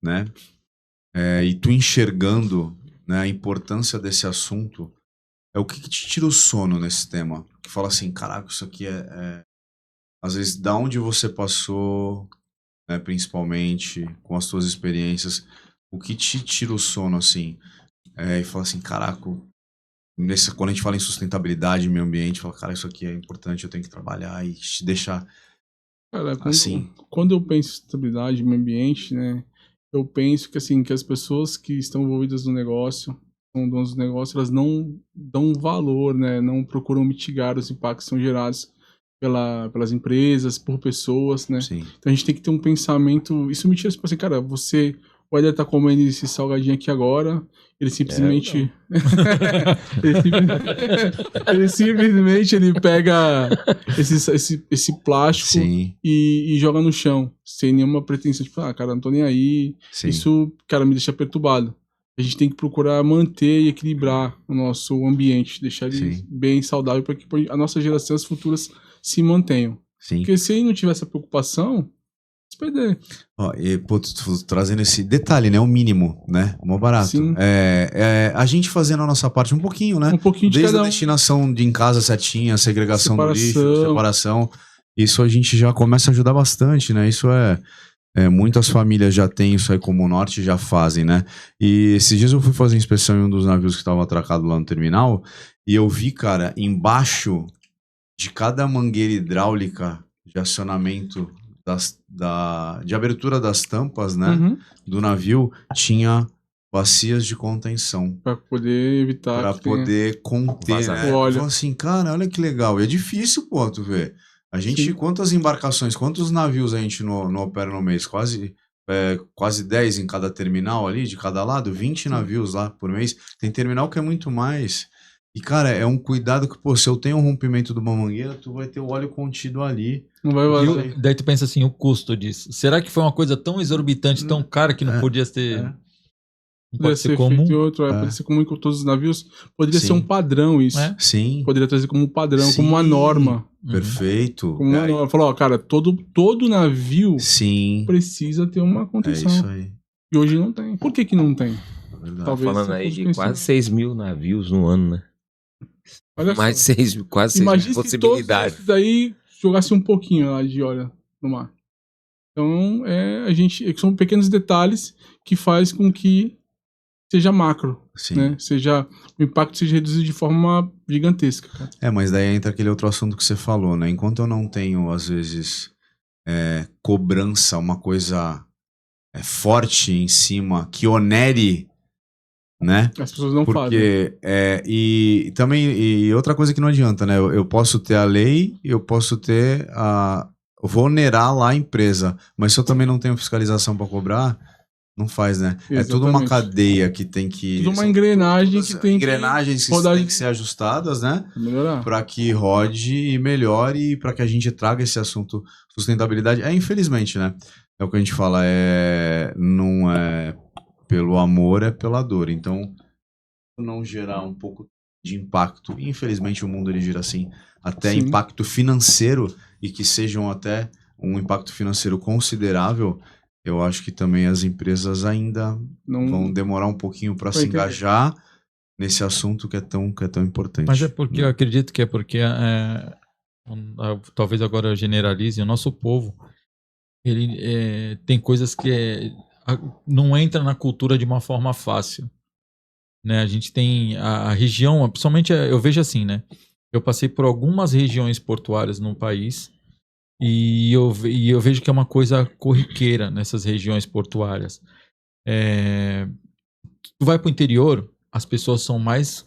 né? E tu enxergando, né, a importância desse assunto, o que te tira o sono nesse tema? Que fala assim, caraca, isso aqui às vezes, da onde você passou, né, principalmente, com as suas experiências, o que te tira o sono, assim? E fala assim, caraca, quando a gente fala em sustentabilidade, meio ambiente, fala, cara, isso aqui é importante, eu tenho que trabalhar e te deixar assim. Quando eu penso em sustentabilidade, meio ambiente, né, eu penso que, assim, que as pessoas que estão envolvidas no negócio, são donos do negócio, elas não dão valor, né, não procuram mitigar os impactos que são gerados pelas empresas, por pessoas, né? Sim. Então a gente tem que ter um pensamento, isso me tira, tipo assim, cara, o Éder tá comendo esse salgadinho aqui agora, ele simplesmente... ele pega esse plástico e joga no chão, sem nenhuma pretensão, tipo, cara, não tô nem aí. Sim. Isso, cara, me deixa perturbado. A gente tem que procurar manter e equilibrar o nosso ambiente, deixar ele bem saudável para que a nossa geração e as futuras se mantenham. Sim. Porque se aí não tiver essa preocupação, se perder. Trazendo esse detalhe, né? O mínimo, né? O mais barato. Sim. A gente fazendo a nossa parte um pouquinho, né? Um pouquinho de desde cada a destinação de em casa certinha, segregação do lixo, separação. Isso a gente já começa a ajudar bastante, né? Isso muitas famílias já têm isso aí como norte, já fazem, né? E esses dias eu fui fazer inspeção em um dos navios que estava atracado lá no terminal e eu vi, cara, embaixo de cada mangueira hidráulica de acionamento de abertura das tampas, né, do navio, tinha bacias de contenção. Para poder evitar. Para poder conter, né? Então, assim, cara, olha que legal. E é difícil, pô, tu vê. A gente, sim, quantas embarcações, quantos navios a gente não opera no mês? Quase 10 em cada terminal ali, de cada lado, 20 navios lá por mês. Tem terminal que é muito mais. E, cara, é um cuidado que, pô, se eu tenho um rompimento de uma mangueira, tu vai ter o óleo contido ali. Não vai vazar. Daí tu pensa assim, o custo disso. Será que foi uma coisa tão exorbitante, tão cara, que não podia ter... Não pode ser comum? Poderia ser comum com todos os navios. Poderia ser um padrão isso. Sim. Poderia trazer como um padrão, como uma norma. Perfeito. Como uma norma. Falou, ó, cara, todo navio precisa ter uma contenção. É isso aí. E hoje não tem. Por que não tem? Tá falando aí de quase 6 mil navios no ano, né? Olha mais só. de 6 mil, quase 6 mil possibilidades. Se daí jogasse um pouquinho lá de óleo no mar. Então, são pequenos detalhes que faz com que seja macro, né? O impacto seja reduzido de forma gigantesca. Cara. Mas daí entra aquele outro assunto que você falou, né? Enquanto eu não tenho, às vezes, cobrança, uma coisa forte em cima, que onere, né? As pessoas não fazem. E também, e outra coisa que não adianta, né? Eu posso ter a lei, eu posso ter eu vou onerar lá a empresa, mas se eu também não tenho fiscalização para cobrar, não faz, né? Exatamente. É tudo uma cadeia que tem que... Tudo uma engrenagem que tem engrenagens que tem que ser ajustadas, né? Para que rode e melhore e para que a gente traga esse assunto sustentabilidade. Infelizmente, né? É o que a gente fala, não é pelo amor, é pela dor. Então, não gerar um pouco de impacto. Infelizmente, o mundo ele gira assim, até impacto financeiro, e que sejam até um impacto financeiro considerável. Eu acho que também as empresas ainda vão demorar um pouquinho para se engajar nesse assunto que é tão importante. Mas eu acredito que é porque, talvez agora eu generalize, o nosso povo, ele tem coisas que não entra na cultura de uma forma fácil. Né? A gente tem a região, principalmente eu vejo assim, né? Eu passei por algumas regiões portuárias no país, e eu vejo que é uma coisa corriqueira nessas regiões portuárias. Tu vai para o interior, as pessoas são mais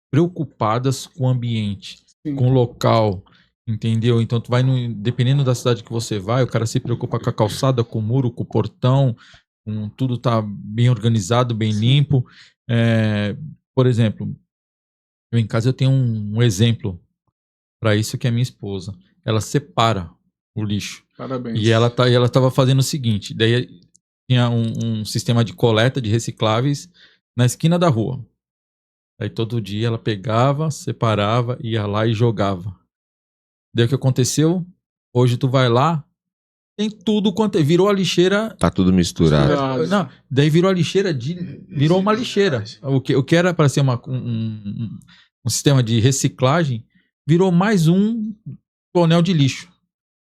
preocupadas com o ambiente, com o local, entendeu? Então tu vai, dependendo da cidade que você vai, o cara se preocupa com a calçada, com o muro, com o portão, tudo tá bem organizado, bem limpo. Por exemplo, em casa eu tenho um exemplo para isso, que é a minha esposa. Ela separa o lixo. Parabéns. E ela estava fazendo o seguinte, daí tinha um sistema de coleta de recicláveis na esquina da rua. Aí todo dia ela pegava, separava, ia lá e jogava. Daí o que aconteceu? Hoje tu vai lá, tem tudo quanto virou a lixeira. Tá tudo misturado. Não, daí virou a lixeira virou uma lixeira. O que era para ser um sistema de reciclagem virou mais um tonel de lixo.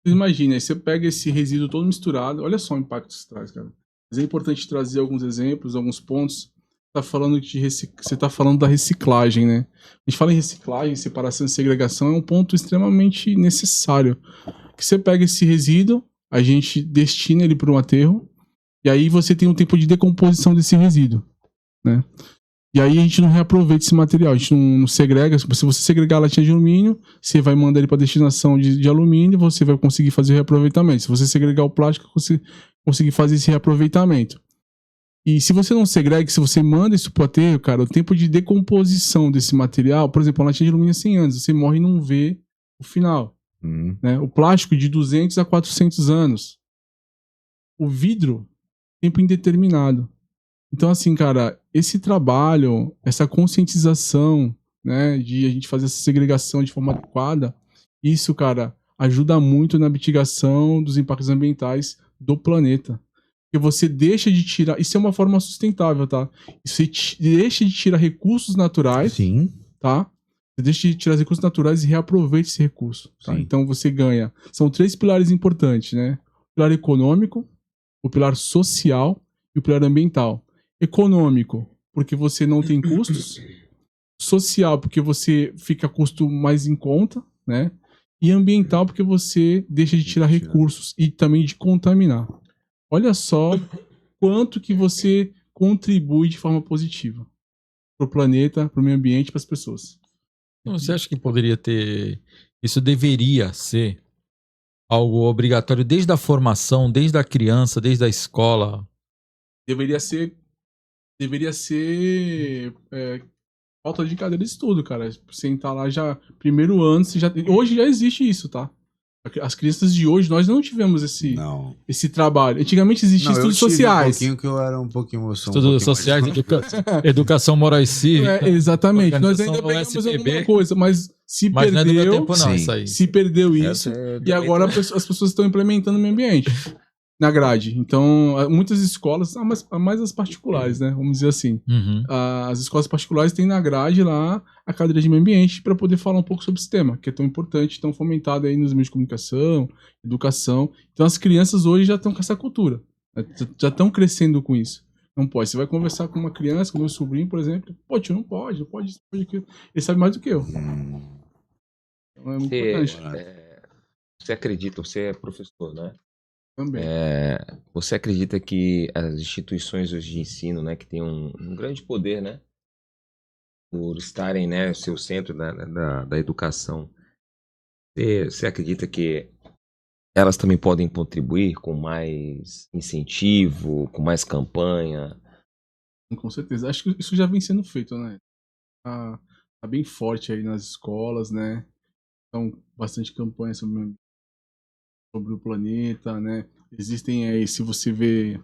Imagina, aí você pega esse resíduo todo misturado, olha só o impacto que isso traz, cara. Mas é importante trazer alguns exemplos, alguns pontos. Você tá falando da reciclagem, né? A gente fala em reciclagem, separação e segregação, é um ponto extremamente necessário. Que você pega esse resíduo, a gente destina ele para um aterro, e aí você tem um tempo de decomposição desse resíduo, né? E aí a gente não reaproveita esse material, a gente não segrega. Se você segregar a latinha de alumínio, você vai mandar ele para destinação de alumínio, você vai conseguir fazer o reaproveitamento. Se você segregar o plástico, você conseguir fazer esse reaproveitamento. E se você não segrega, se você manda isso pro aterro, cara, o tempo de decomposição desse material, por exemplo, a latinha de alumínio é 100 anos, você morre e não vê o final. Né? O plástico de 200 a 400 anos. O vidro, tempo indeterminado. Então, assim, cara, esse trabalho, essa conscientização, né, de a gente fazer essa segregação de forma adequada, isso, cara, ajuda muito na mitigação dos impactos ambientais do planeta. Porque você deixa de tirar... Isso é uma forma sustentável, tá? Você deixa de tirar recursos naturais, tá? Você deixa de tirar recursos naturais e reaproveita esse recurso. Tá? Então você ganha. São 3 pilares importantes, né? O pilar econômico, o pilar social e o pilar ambiental. Econômico, porque você não tem custos. Social, porque você fica custo mais em conta, né? E ambiental porque você deixa de tirar recursos e também de contaminar. Olha só quanto que você contribui de forma positiva para o planeta, para o meio ambiente, para as pessoas. Você acha que poderia ter... Isso deveria ser algo obrigatório desde a formação, desde a criança, desde a escola? Deveria ser falta de cadeira de estudo, cara. Sentar lá já, primeiro ano, hoje já existe isso, tá? As crianças de hoje, nós não tivemos esse trabalho. Antigamente existiam estudos sociais. Que eu era um pouquinho... Estudos sociais, educação moral e cívica. Exatamente. Nós ainda pegamos alguma coisa, mas se perdeu... Não é do meu tempo, não, isso aí. Se perdeu isso, e agora as pessoas estão implementando no meio ambiente. Na grade. Então, muitas escolas, mais as particulares, né? Vamos dizer assim. Uhum. As escolas particulares têm na grade lá a cadeira de meio ambiente para poder falar um pouco sobre esse tema, que é tão importante, tão fomentado aí nos meios de comunicação, educação. Então, as crianças hoje já estão com essa cultura. Já estão crescendo com isso. Não pode. Você vai conversar com uma criança, com meu sobrinho, por exemplo. Pô, tio, não pode isso, pode aquilo. Ele sabe mais do que eu. Então, é muito importante. Você acredita, você é professor, né? Também. Você acredita que as instituições hoje de ensino, né, que tem um grande poder, né, por estarem, né, seu centro da educação, você acredita que elas também podem contribuir com mais incentivo, com mais campanha? Com certeza. Acho que isso já vem sendo feito, né? Tá bem forte aí nas escolas, né? Então, bastante campanha sobre o planeta, né? Existem aí, se você vê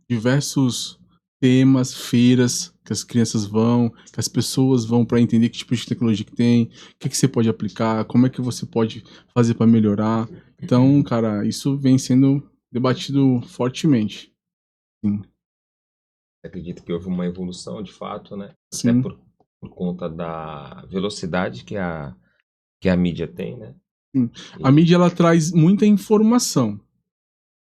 diversos temas, feiras que as crianças vão, que as pessoas vão para entender que tipo de tecnologia que tem, o que você pode aplicar, como é que você pode fazer para melhorar. Então, cara, isso vem sendo debatido fortemente. Sim. Você acredita que houve uma evolução de fato, né? Sim. Até por conta da velocidade que a mídia tem, né? A mídia, ela traz muita informação,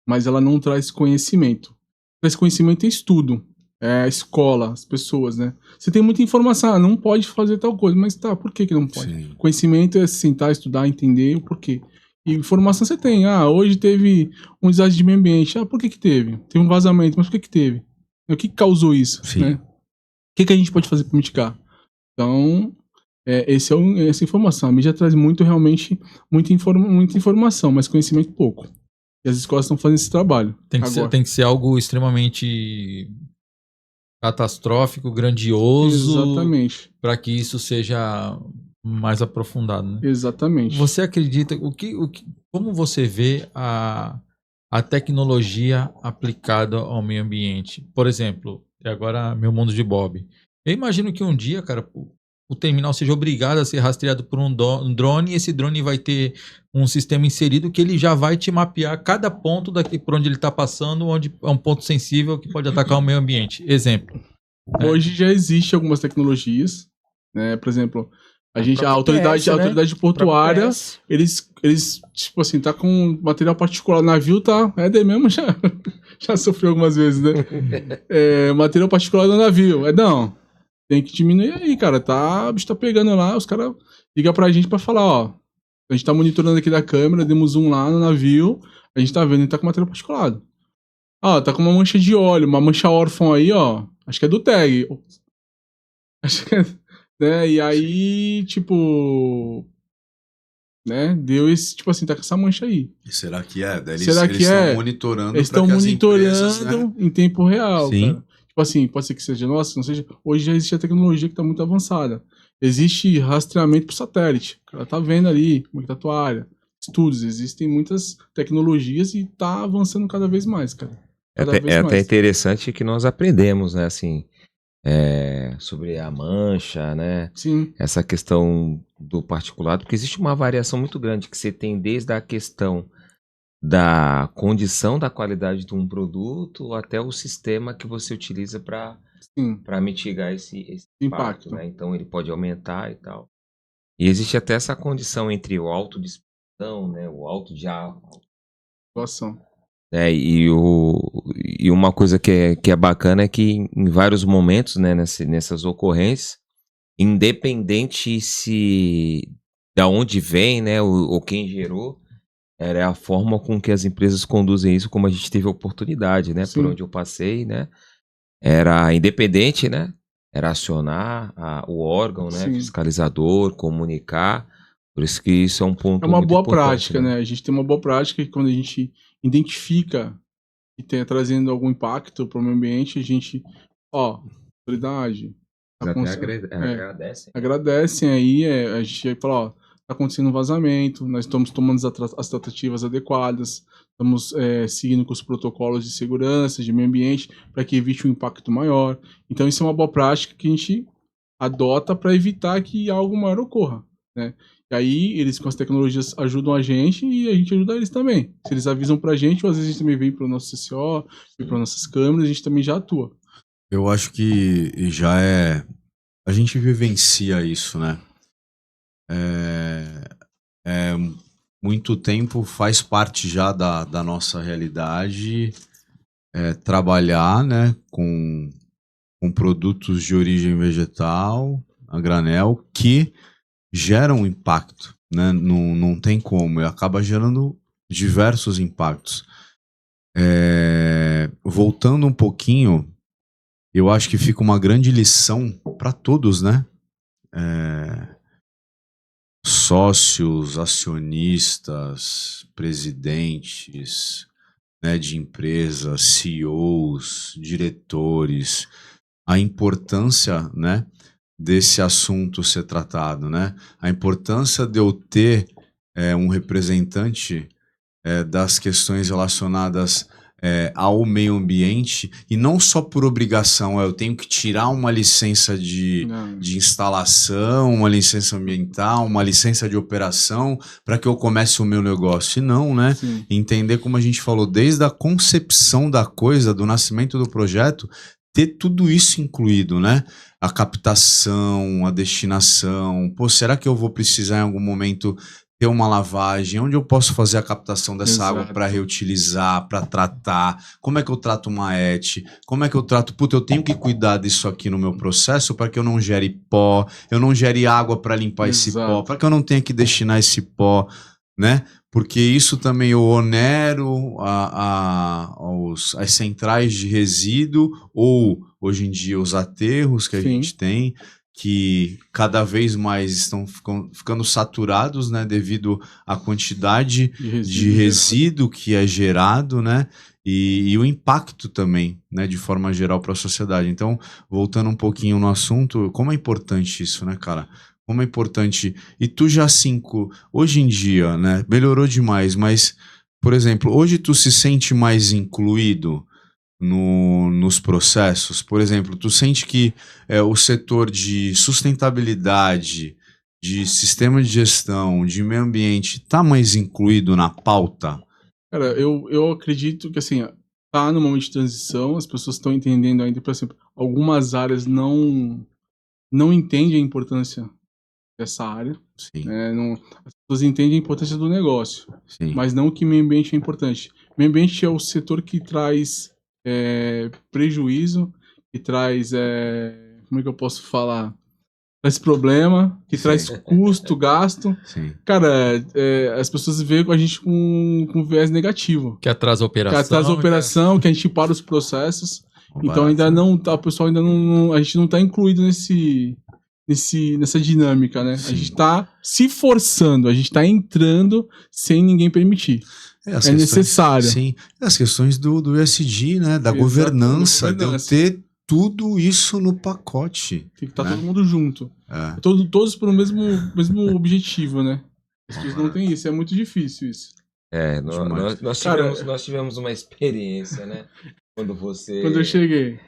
mas ela não traz conhecimento. Traz conhecimento e estudo. É a escola, as pessoas, né? Você tem muita informação, não pode fazer tal coisa, mas tá, por que não pode? Sim. Conhecimento é sentar, estudar, entender o porquê. E informação você tem. Hoje teve um desastre de meio ambiente. Por que teve? Teve um vazamento, mas por que teve? O que causou isso? Né? O que a gente pode fazer para mitigar? Então... essa informação. A mídia traz muita informação, mas conhecimento pouco. E as escolas estão fazendo esse trabalho. Tem que ser algo extremamente catastrófico, grandioso. Exatamente. Para que isso seja mais aprofundado, né? Exatamente. Você acredita... como você vê a tecnologia aplicada ao meio ambiente? Por exemplo, agora meu mundo de Bob. Eu imagino que um dia, cara... o terminal seja obrigado a ser rastreado por um drone, e esse drone vai ter um sistema inserido que ele já vai te mapear cada ponto daqui por onde ele está passando, onde é um ponto sensível que pode atacar o meio ambiente. Exemplo. Hoje já existe algumas tecnologias, né? Por exemplo, a autoridade portuária, eles tipo assim, tá com material particular, o navio tá, mesmo já sofreu algumas vezes, né? Material particular do navio, não. Tem que diminuir aí, cara. O bicho tá pegando lá, os caras ligam pra gente pra falar, a gente tá monitorando aqui da câmera, demos zoom lá no navio, a gente tá vendo, ele tá com material particulado. Tá com uma mancha de óleo, uma mancha órfã aí, acho que é do tag. Acho que né? E aí, tipo... né? Deu esse, tipo assim, tá com essa mancha aí. E será que é? Eles estão monitorando. Eles estão monitorando empresas, em tempo real, sim. Cara. Tipo assim, pode ser que seja nossa, não seja. Hoje já existe a tecnologia que está muito avançada. Existe rastreamento por satélite. O cara tá vendo ali como é que tá a tua área. Estudos, existem muitas tecnologias e tá avançando cada vez mais, cara. Até interessante que nós aprendemos, né, assim, sobre a mancha, né? Sim. Essa questão do particulado, porque existe uma variação muito grande que você tem desde a questão da condição da qualidade de um produto até o sistema que você utiliza para mitigar esse impacto, né? Então ele pode aumentar e tal. E existe até essa condição entre o alto de expansão, né? O alto de situação. E uma coisa que é bacana é que em vários momentos, né, nessas ocorrências, independente se da onde vem, né, ou quem gerou, era a forma com que as empresas conduzem isso, como a gente teve a oportunidade, né, por onde eu passei, né, era independente, né, era acionar o órgão, né, fiscalizador, comunicar, por isso que isso é um ponto muito muito importante. É uma boa prática, né, a gente tem uma boa prática que quando a gente identifica que tem trazendo algum impacto para o meio ambiente, a gente, autoridade, agradecem aí, a gente fala, ó, tá acontecendo um vazamento, nós estamos tomando as tratativas adequadas, estamos seguindo com os protocolos de segurança, de meio ambiente, para que evite um impacto maior. Então isso é uma boa prática que a gente adota para evitar que algo maior ocorra, né? E aí eles com as tecnologias ajudam a gente e a gente ajuda eles também. Se eles avisam pra gente, ou às vezes a gente também vem pro nosso CCO, vem para nossas câmeras, a gente também já atua. Eu acho que já a gente vivencia isso, né? Muito tempo faz parte já da nossa realidade trabalhar, né, com produtos de origem vegetal, a granel, que geram impacto, né? Não tem como, e acaba gerando diversos impactos. Voltando um pouquinho, eu acho que fica uma grande lição para todos, né? Sócios, acionistas, presidentes, né, de empresas, CEOs, diretores, a importância, né, desse assunto ser tratado, né? A importância de eu ter um representante das questões relacionadas ao meio ambiente, e não só por obrigação, eu tenho que tirar uma licença de instalação, uma licença ambiental, uma licença de operação para que eu comece o meu negócio. E não, né? Sim. Entender, como a gente falou, desde a concepção da coisa, do nascimento do projeto, ter tudo isso incluído, né? A captação, a destinação. Pô, será que eu vou precisar em algum momento ter uma lavagem? Onde eu posso fazer a captação dessa água para reutilizar, para tratar? Como é que eu trato uma ET? Como é que eu trato? Puta, eu tenho que cuidar disso aqui no meu processo para que eu não gere pó, eu não gere água para limpar esse pó, para que eu não tenha que destinar esse pó, né? Porque isso também eu onero as centrais de resíduo, ou hoje em dia os aterros que a gente tem, que cada vez mais estão ficando saturados, né, devido à quantidade de resíduo que é gerado, né, e o impacto também, né, de forma geral para a sociedade. Então, voltando um pouquinho no assunto, como é importante isso, né, cara? Como é importante. E tu já hoje em dia, né, melhorou demais, mas, por exemplo, hoje tu se sente mais incluído nos processos? Por exemplo, tu sente que o setor de sustentabilidade, de sistema de gestão, de meio ambiente, tá mais incluído na pauta? Cara, eu acredito que, assim, tá no momento de transição, as pessoas estão entendendo ainda, por exemplo, algumas áreas não entendem a importância dessa área. Sim. As pessoas entendem a importância do negócio, sim, mas não que meio ambiente é importante. Meio ambiente é o setor que traz prejuízo, que traz, como é que eu posso falar? Traz problema, que traz custo, gasto. sim. Cara, as pessoas veem com a gente com viés negativo. Que atrasa a operação. Que atrasa a operação, que a gente para os processos. Então ainda não tá, o pessoal ainda não, a gente não tá incluído nessa dinâmica, né? Sim. A gente tá se forçando, a gente tá entrando sem ninguém permitir. É necessário. Sim, as questões do ESG, né? Da governança, de eu ter tudo isso no pacote. Tem que estar todo mundo junto. Todos por o mesmo objetivo, né? As pessoas não têm isso, é muito difícil isso. Nós tivemos uma experiência, né? Quando eu cheguei.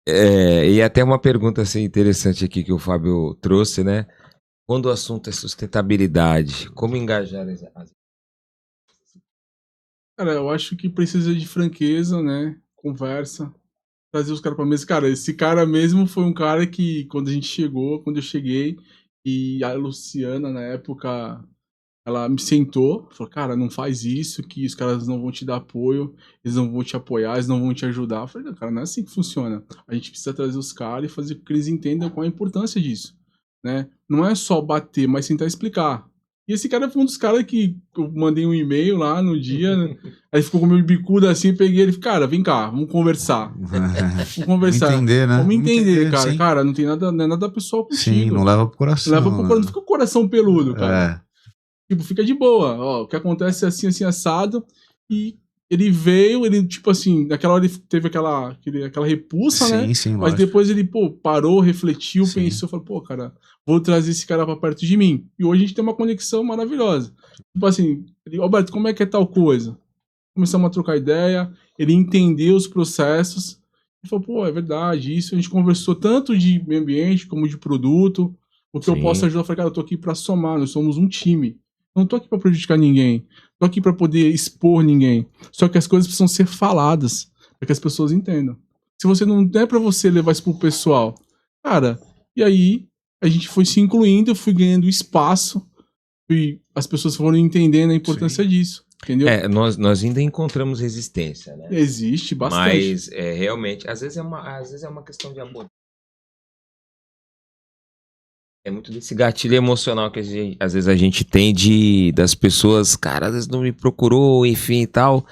E até uma pergunta assim, interessante aqui que o Fábio trouxe, né? Quando o assunto é sustentabilidade, como engajar as... Cara, eu acho que precisa de franqueza, né? Conversa. Trazer os caras pra mesa. Cara, esse cara mesmo foi um cara que, quando eu cheguei, e a Luciana, na época, ela me sentou, falou, cara, não faz isso, que os caras não vão te dar apoio, eles não vão te apoiar, eles não vão te ajudar. Eu falei, cara, não é assim que funciona. A gente precisa trazer os caras e fazer com que eles entendam qual a importância disso, né? Não é só bater, mas tentar explicar. E esse cara foi um dos caras que eu mandei um e-mail lá no dia, né? Aí ficou com o meu bicudo assim, peguei ele, cara, vem cá, vamos conversar. Vamos conversar. Vamos entender, né? Vamos entender, cara. Sim. Cara, não tem nada, não é nada pessoal contigo. Sim, não leva pro coração. Leva pro coração, não fica com o coração peludo, cara. É. Tipo, fica de boa. Ó, o que acontece é assim, assim, assado. E ele veio, ele, tipo assim, naquela hora ele teve aquela repulsa, sim, né? Sim, mas lógico. depois ele, parou, refletiu, Sim. pensou, falou, pô, cara, vou trazer esse cara pra perto de mim. E hoje a gente tem uma conexão maravilhosa. Tipo assim, Alberto, como é que é tal coisa? Começamos a trocar ideia, ele entendeu os processos. Ele falou, pô, é verdade, isso. A gente conversou tanto de meio ambiente como de produto. O que eu posso ajudar, eu falei, cara, eu tô aqui pra somar, nós somos um time. Não tô aqui pra prejudicar ninguém. Tô aqui pra poder expor ninguém. Só que as coisas precisam ser faladas, para que as pessoas entendam. Se você não der pra você levar isso pro pessoal, cara, e aí a gente foi se incluindo, eu fui ganhando espaço, e as pessoas foram entendendo a importância disso. Entendeu? Nós ainda encontramos resistência, né? Existe bastante. Mas realmente, às vezes é uma questão de amor. É muito desse gatilho emocional que às vezes a gente tem das pessoas, cara, às vezes não me procurou, enfim e tal,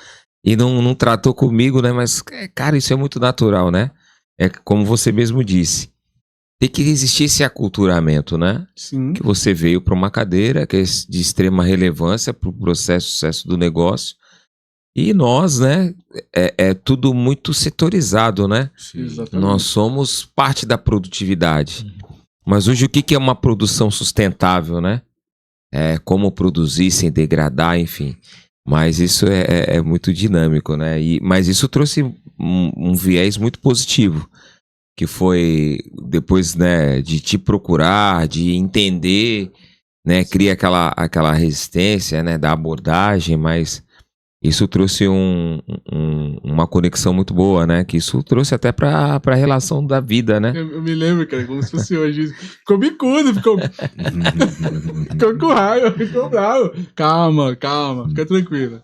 e não tratou comigo, né? Mas, cara, isso é muito natural, né? É como você mesmo disse. Tem que existir esse aculturamento, né? Sim. Que você veio para uma cadeira que é de extrema relevância para o processo de sucesso do negócio. E nós, né? É tudo muito setorizado, né? Exatamente. Nós somos parte da produtividade. Mas hoje o que é uma produção sustentável, né? Como produzir sem degradar, enfim. Mas isso é muito dinâmico, né? Mas isso trouxe um viés muito positivo, que foi depois, né, de te procurar, de entender, né? Cria aquela resistência, né, da abordagem, mas isso trouxe uma conexão muito boa, né? Que isso trouxe até pra relação da vida, né? Eu me lembro, cara, como se fosse hoje. Ficou bicudo, ficou com raiva, ficou bravo. Calma, fica tranquila.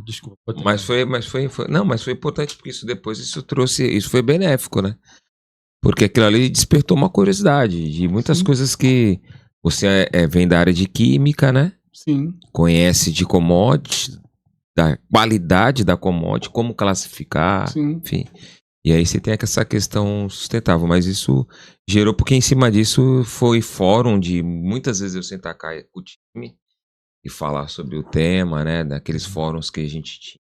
Desculpa. Mas foi importante porque isso foi benéfico, né? Porque aquilo ali despertou uma curiosidade de muitas coisas que você vem da área de química, né? Sim. Conhece de commodities, da qualidade da commodity, como classificar, enfim. E aí você tem essa questão sustentável, mas isso gerou, porque em cima disso foi fórum de muitas vezes eu sentar cá com o time e falar sobre o tema, né, daqueles fóruns que a gente tinha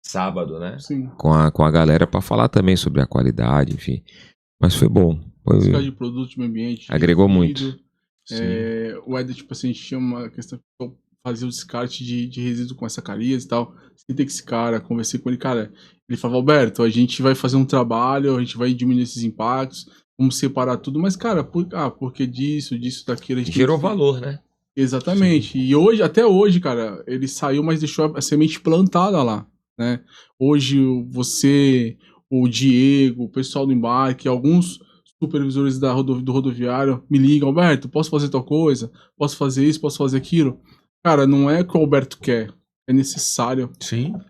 sábado, né, Sim. com a galera para falar também sobre a qualidade, enfim. Mas foi bom. De produto de meio ambiente. Agregou muito. O Eder, tipo assim, a gente tinha uma questão de fazer o descarte de resíduo com essa sacarias e tal. Sentei com esse cara, conversei com ele, cara. Ele falava, Alberto, a gente vai fazer um trabalho, a gente vai diminuir esses impactos, vamos separar tudo, mas, cara, porque disso, daquilo. Gerou valor, né? Exatamente. Sim. E hoje, até hoje, cara, ele saiu, mas deixou a semente plantada lá, né? Hoje, você, o Diego, o pessoal do embarque, alguns supervisores do rodoviário me ligam, Alberto, posso fazer tal coisa? Posso fazer isso? Posso fazer aquilo? Cara, não é o que o Alberto quer. É necessário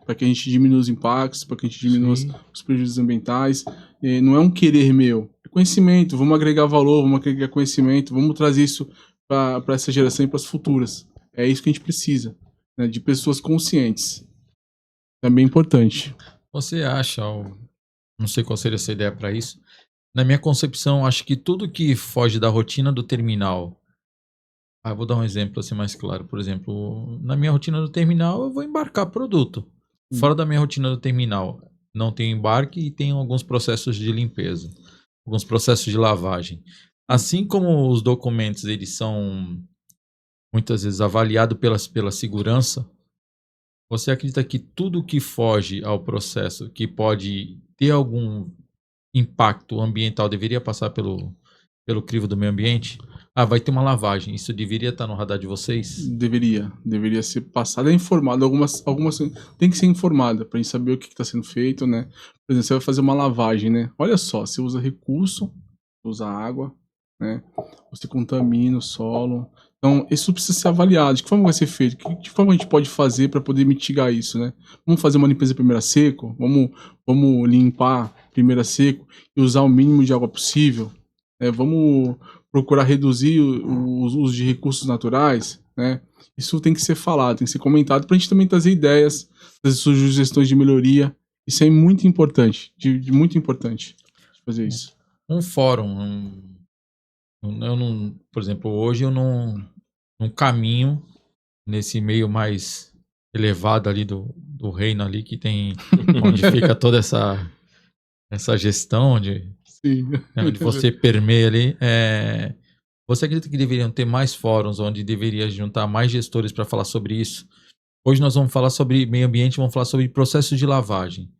para que a gente diminua os impactos, para que a gente diminua os prejuízos ambientais. Não é um querer meu. É conhecimento. Vamos agregar valor, vamos agregar conhecimento, vamos trazer isso para essa geração e para as futuras. É isso que a gente precisa, né? De pessoas conscientes. É bem importante. Você acha, não sei qual seria essa ideia para isso, na minha concepção, acho que tudo que foge da rotina do terminal. Vou dar um exemplo assim mais claro. Por exemplo, na minha rotina do terminal, eu vou embarcar produto. Fora da minha rotina do terminal, não tem embarque e tem alguns processos de limpeza, alguns processos de lavagem. Assim como os documentos, eles são muitas vezes avaliados pela segurança, você acredita que tudo que foge ao processo, que pode ter algum impacto ambiental, deveria passar pelo crivo do meio ambiente? Vai ter uma lavagem. Isso deveria estar no radar de vocês? Deveria ser passado, informado. Algumas tem que ser informada pra gente saber o que está sendo feito, né? Por exemplo, você vai fazer uma lavagem, né? Olha só, você usa recurso, usa água, né? Você contamina o solo. Então, isso precisa ser avaliado. De que forma vai ser feito? De que forma a gente pode fazer para poder mitigar isso, né? Vamos fazer uma limpeza primeiro a seco? Vamos limpar primeiro a seco e usar o mínimo de água possível? Vamos procurar reduzir o uso de recursos naturais, né? Isso tem que ser falado, tem que ser comentado pra gente também trazer ideias, trazer sugestões de melhoria. Isso é muito importante, muito importante fazer isso. Um fórum, eu não, por exemplo, hoje eu não caminho nesse meio mais elevado ali do reino ali, que tem, onde fica toda essa gestão, onde você permeia ali. Você acredita que deveriam ter mais fóruns, onde deveria juntar mais gestores para falar sobre isso? Hoje nós vamos falar sobre meio ambiente, vamos falar sobre processo de lavagem. O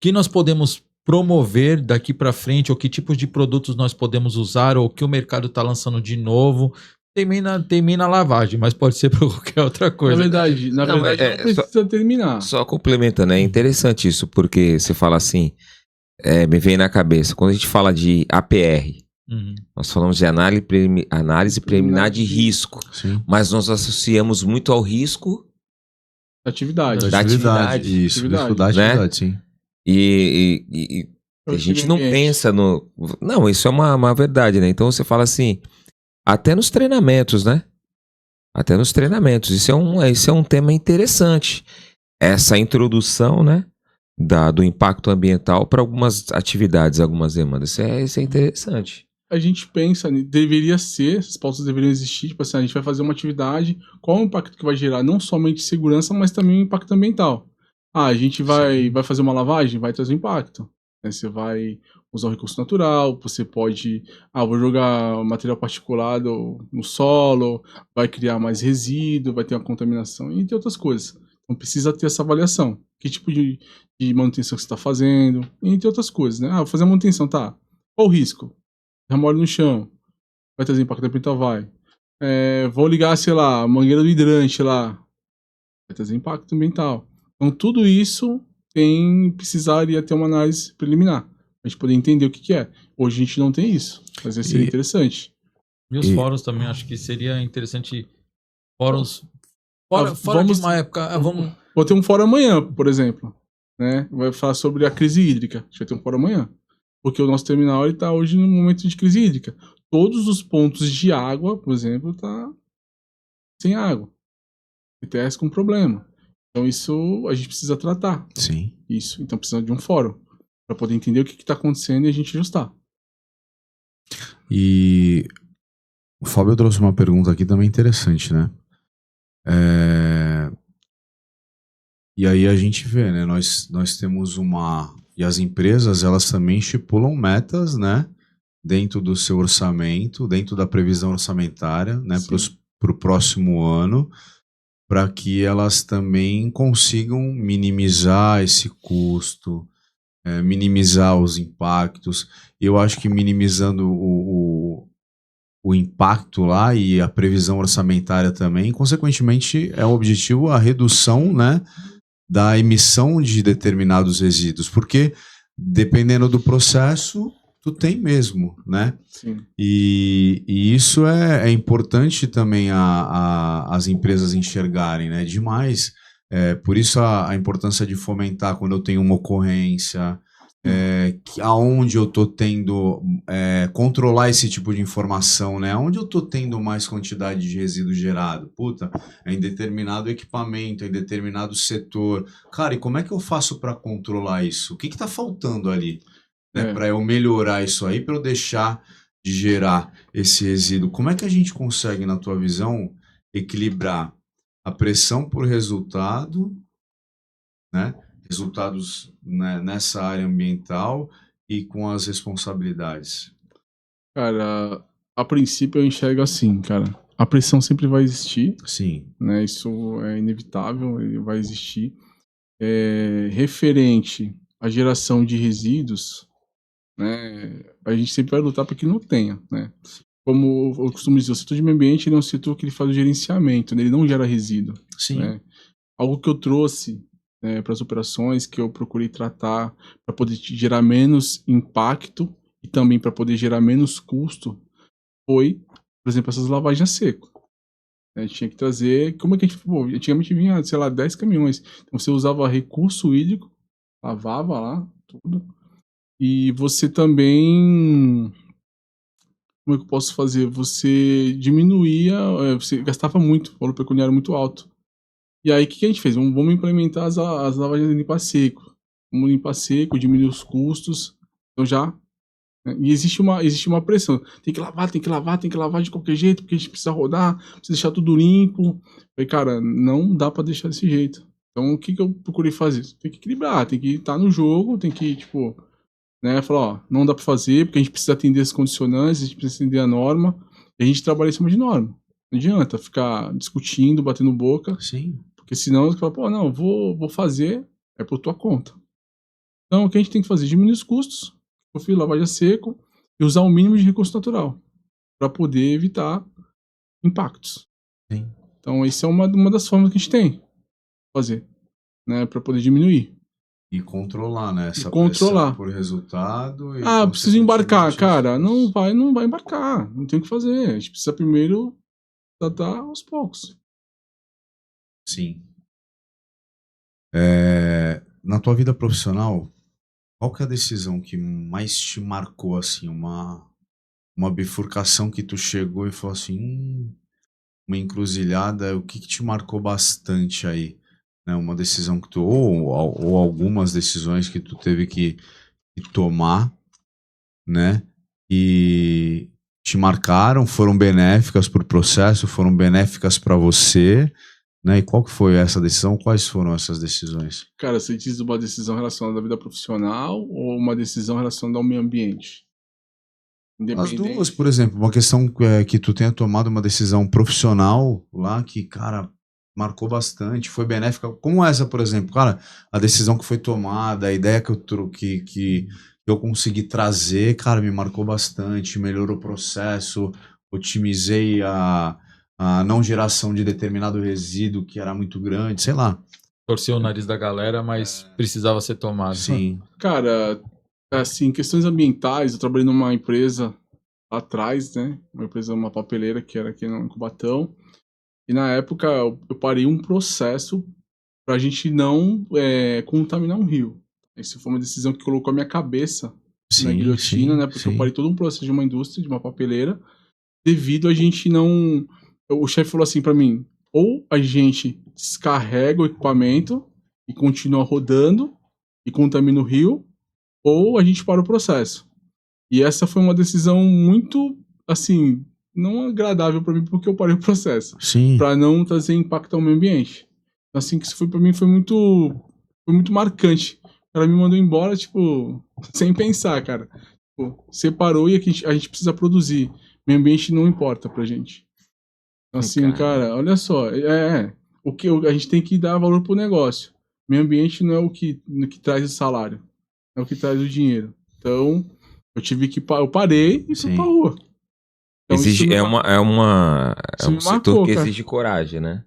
que nós podemos promover daqui para frente, ou que tipos de produtos nós podemos usar, ou que o mercado está lançando de novo? Termina a lavagem, mas pode ser para qualquer outra coisa. Na verdade não precisa terminar. Só complementando, é interessante isso, porque você fala assim, me vem na cabeça, quando a gente fala de APR, nós falamos de análise preliminar de risco, Sim. mas nós associamos muito ao risco da atividade. Isso, risco da atividade, sim. E a gente não pensa no... Não, isso é uma verdade, né? Então você fala assim, até nos treinamentos, né? Até nos treinamentos. Isso é um tema interessante. Essa introdução, né? Do impacto ambiental para algumas atividades, algumas demandas. Isso é interessante. A gente pensa, deveria ser, essas pautas deveriam existir, tipo assim, a gente vai fazer uma atividade, qual o impacto que vai gerar? Não somente segurança, mas também o impacto ambiental. A gente vai fazer uma lavagem, vai trazer impacto. Né? Você vai usar o recurso natural, você pode... vou jogar material particulado no solo, vai criar mais resíduo, vai ter uma contaminação, entre outras coisas. Então precisa ter essa avaliação. Que tipo de manutenção que você está fazendo, entre outras coisas, né? Vou fazer a manutenção, tá. Qual o risco? Remole no chão. Vai trazer impacto ambiental? Vai. Vou ligar, sei lá, a mangueira do hidrante lá. Vai trazer impacto ambiental. Então tudo isso precisaria ter uma análise preliminar. A gente poder entender o que é. Hoje a gente não tem isso. Mas seria interessante. E os fóruns também, acho que seria interessante. Fóruns... Fora de uma época... Vou ter um fórum amanhã, por exemplo. Né? Vai falar sobre a crise hídrica. A gente vai ter um fórum amanhã. Porque o nosso terminal está hoje no momento de crise hídrica. Todos os pontos de água, por exemplo, tá sem água. ITS com problema. Então isso a gente precisa tratar. Sim. Isso. Então precisa de um fórum para poder entender o que está acontecendo e a gente ajustar. E o Fábio trouxe uma pergunta aqui também interessante, né? E aí a gente vê, né? Nós temos e as empresas, elas também estipulam metas, né? Dentro do seu orçamento, dentro da previsão orçamentária, né? Para o próximo ano, para que elas também consigam minimizar esse custo, minimizar os impactos. Eu acho que minimizando o impacto lá e a previsão orçamentária também, consequentemente, é um objetivo a redução, né? Da emissão de determinados resíduos, porque dependendo do processo, tu tem mesmo, né? Sim. E isso é importante também as empresas enxergarem, né? Demais. Por isso a importância de fomentar quando eu tenho uma ocorrência, aonde eu tô tendo, controlar esse tipo de informação, né? Onde eu tô tendo mais quantidade de resíduo gerado? Puta, é em determinado equipamento, é em determinado setor. Cara, e como é que eu faço para controlar isso? O que tá faltando ali? Né? Para eu melhorar isso aí, para eu deixar de gerar esse resíduo. Como é que a gente consegue, na tua visão, equilibrar a pressão por resultado, né? Resultados, né, nessa área ambiental e com as responsabilidades? Cara, a princípio eu enxergo assim, cara. A pressão sempre vai existir. Sim. Né? Isso é inevitável, ele vai existir. Referente à geração de resíduos, né, a gente sempre vai lutar para que não tenha, né? Como eu costumo dizer, o setor de meio ambiente ele é um setor que ele faz o gerenciamento, né? Ele não gera resíduo. Sim. Né? Algo que eu trouxe para as operações, que eu procurei tratar para poder gerar menos impacto e também para poder gerar menos custo, foi, por exemplo, essas lavagens a seco. A gente tinha que trazer... Como é que a gente... antigamente vinha, sei lá, 10 caminhões. Então você usava recurso hídrico, lavava lá, tudo. E você também como é que eu posso fazer? Você diminuía, você gastava muito, valor pecuniário muito alto. E aí, o que a gente fez? Vamos implementar as lavagens de limpa seco. Vamos limpar seco, diminuir os custos. Então já... né? E existe uma pressão. Tem que lavar de qualquer jeito, porque a gente precisa rodar, precisa deixar tudo limpo. Aí, cara, não dá pra deixar desse jeito. Então, o que eu procurei fazer? Tem que equilibrar, tem que estar no jogo, tem que, tipo, né, falar, ó, não dá pra fazer, porque a gente precisa atender as condicionantes, a gente precisa atender a norma, e a gente trabalha em cima de norma. Não adianta ficar discutindo, batendo boca. Sim. Porque senão você fala, pô, não, vou fazer, é por tua conta. Então, o que a gente tem que fazer? Diminuir os custos, confio lavagem a seco, e usar o mínimo de recurso natural, para poder evitar impactos. Sim. Então, essa é uma das formas que a gente tem fazer, né, para poder diminuir. E controlar, né? Essa controlar. pressão por resultado. E preciso embarcar, cara. Não vai embarcar. Não tem o que fazer. A gente precisa primeiro tratar aos poucos. Sim. Na tua vida profissional, qual que é a decisão que mais te marcou, assim, uma bifurcação que tu chegou e falou assim, uma encruzilhada, o que te marcou bastante aí? Né? Uma decisão que tu, ou algumas decisões que tu teve que tomar, né? E te marcaram, foram benéficas para o processo, foram benéficas para você, né? E qual que foi essa decisão? Quais foram essas decisões? Cara, você diz uma decisão relacionada à vida profissional ou uma decisão relacionada ao meio ambiente? As duas, por exemplo, uma questão que tu tenha tomado uma decisão profissional lá que, cara, marcou bastante, foi benéfica, como essa, por exemplo, cara, a decisão que foi tomada, a ideia que eu consegui trazer, cara, me marcou bastante, melhorou o processo, otimizei a não geração de determinado resíduo que era muito grande, sei lá. Torceu o nariz da galera, mas precisava ser tomado. Sim. Cara, assim, questões ambientais, eu trabalhei numa empresa lá atrás, né? Uma papeleira que era aqui no Cubatão. E na época eu parei um processo pra gente não contaminar um rio. Essa foi uma decisão que colocou a minha cabeça na guilhotina, né? Porque eu parei todo um processo de uma indústria, de uma papeleira, devido a gente não... O chefe falou assim pra mim, ou a gente descarrega o equipamento e continua rodando e contamina o rio, ou a gente para o processo. E essa foi uma decisão muito, assim, não agradável pra mim, porque eu parei o processo. Sim. Pra não trazer impacto ao meio ambiente. Assim, que isso foi pra mim foi muito marcante. Ela me mandou embora, tipo, sem pensar, cara. Tipo, separou e a gente precisa produzir. Meio ambiente não importa pra gente. Assim, cara, olha só. O que a gente tem que dar valor pro negócio. Meio ambiente não é o que traz o salário. É o que traz o dinheiro. Então, eu parei e fui pra rua. Então, é um setor que exige coragem, né?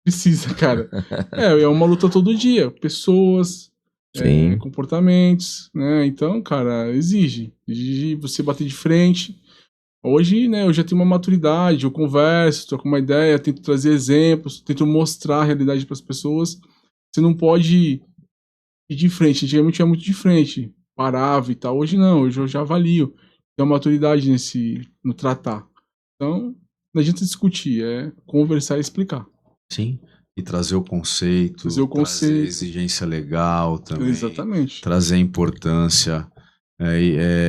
Precisa, cara. É uma luta todo dia. Pessoas, comportamentos, né? Então, cara, exige você bater de frente. Hoje, né, eu já tenho uma maturidade, eu converso, troco uma ideia, tento trazer exemplos, tento mostrar a realidade para as pessoas. Você não pode ir de frente. Antigamente eu ia muito de frente, parava e tal. Hoje não, hoje eu já avalio. Tenho uma maturidade no tratar. Então, não adianta discutir, é conversar e explicar. Sim, e trazer o conceito, trazer exigência legal também. Exatamente. Trazer importância,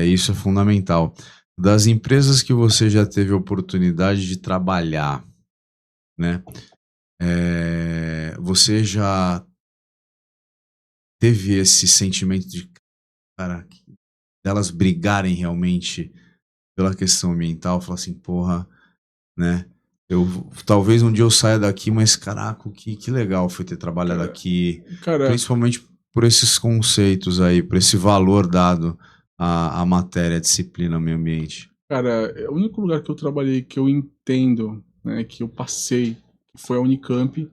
isso é fundamental. Das empresas que você já teve a oportunidade de trabalhar, né? Você já teve esse sentimento de, cara, delas brigarem realmente pela questão ambiental, falar assim, porra, né? Talvez um dia eu saia daqui, mas caraca, que legal foi ter trabalhado aqui. Principalmente por esses conceitos aí, por esse valor dado à matéria, à disciplina, ao meio ambiente. Cara, o único lugar que eu trabalhei que eu entendo, né, que eu passei, que foi a Unicamp,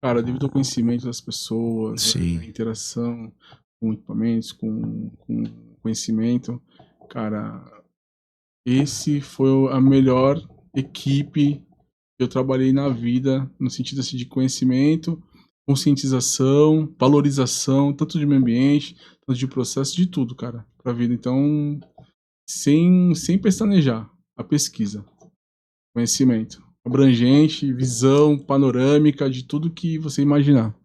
cara, devido ao conhecimento das pessoas, a interação com equipamentos, com conhecimento, cara, esse foi a melhor equipe que eu trabalhei na vida, no sentido assim, de conhecimento, conscientização, valorização, tanto de meio ambiente, tanto de processo, de tudo, cara, pra vida. Então, sem pestanejar. A pesquisa. Conhecimento. Abrangente, visão panorâmica de tudo que você imaginar.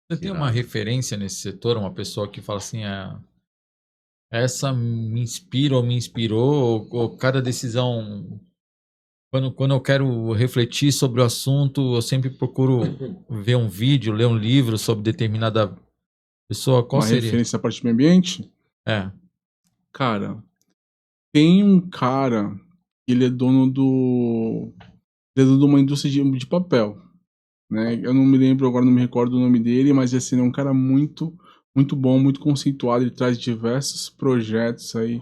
Você tem uma referência nesse setor, uma pessoa que fala assim, essa me inspira ou me inspirou, ou cada decisão, quando eu quero refletir sobre o assunto, eu sempre procuro ver um vídeo, ler um livro sobre determinada pessoa, qual Uma seria? referência à parte do meio ambiente? É. Cara, tem um cara, ele é dono de uma indústria de papel, né? Eu não me lembro agora, não me recordo o nome dele, mas assim, ele é um cara muito, muito bom, muito conceituado. Ele traz diversos projetos aí,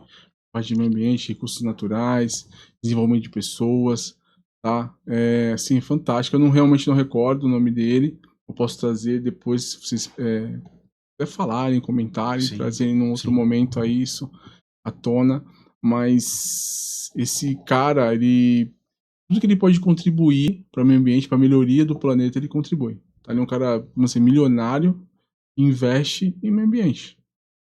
parte de meio ambiente, recursos naturais, desenvolvimento de pessoas, tá? É, assim, fantástico. Eu realmente não recordo o nome dele. Eu posso trazer depois, se vocês falarem, comentarem, trazerem num outro momento aí isso à tona. Mas esse cara, tudo que ele pode contribuir para o meio ambiente, para a melhoria do planeta, ele contribui. Tá? Ele é um cara, vamos dizer, milionário, investe em meio ambiente,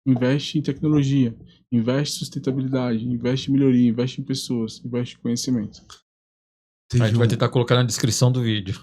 investe em tecnologia, investe em sustentabilidade, investe em melhoria, investe em pessoas, investe em conhecimento. A gente vai tentar colocar na descrição do vídeo.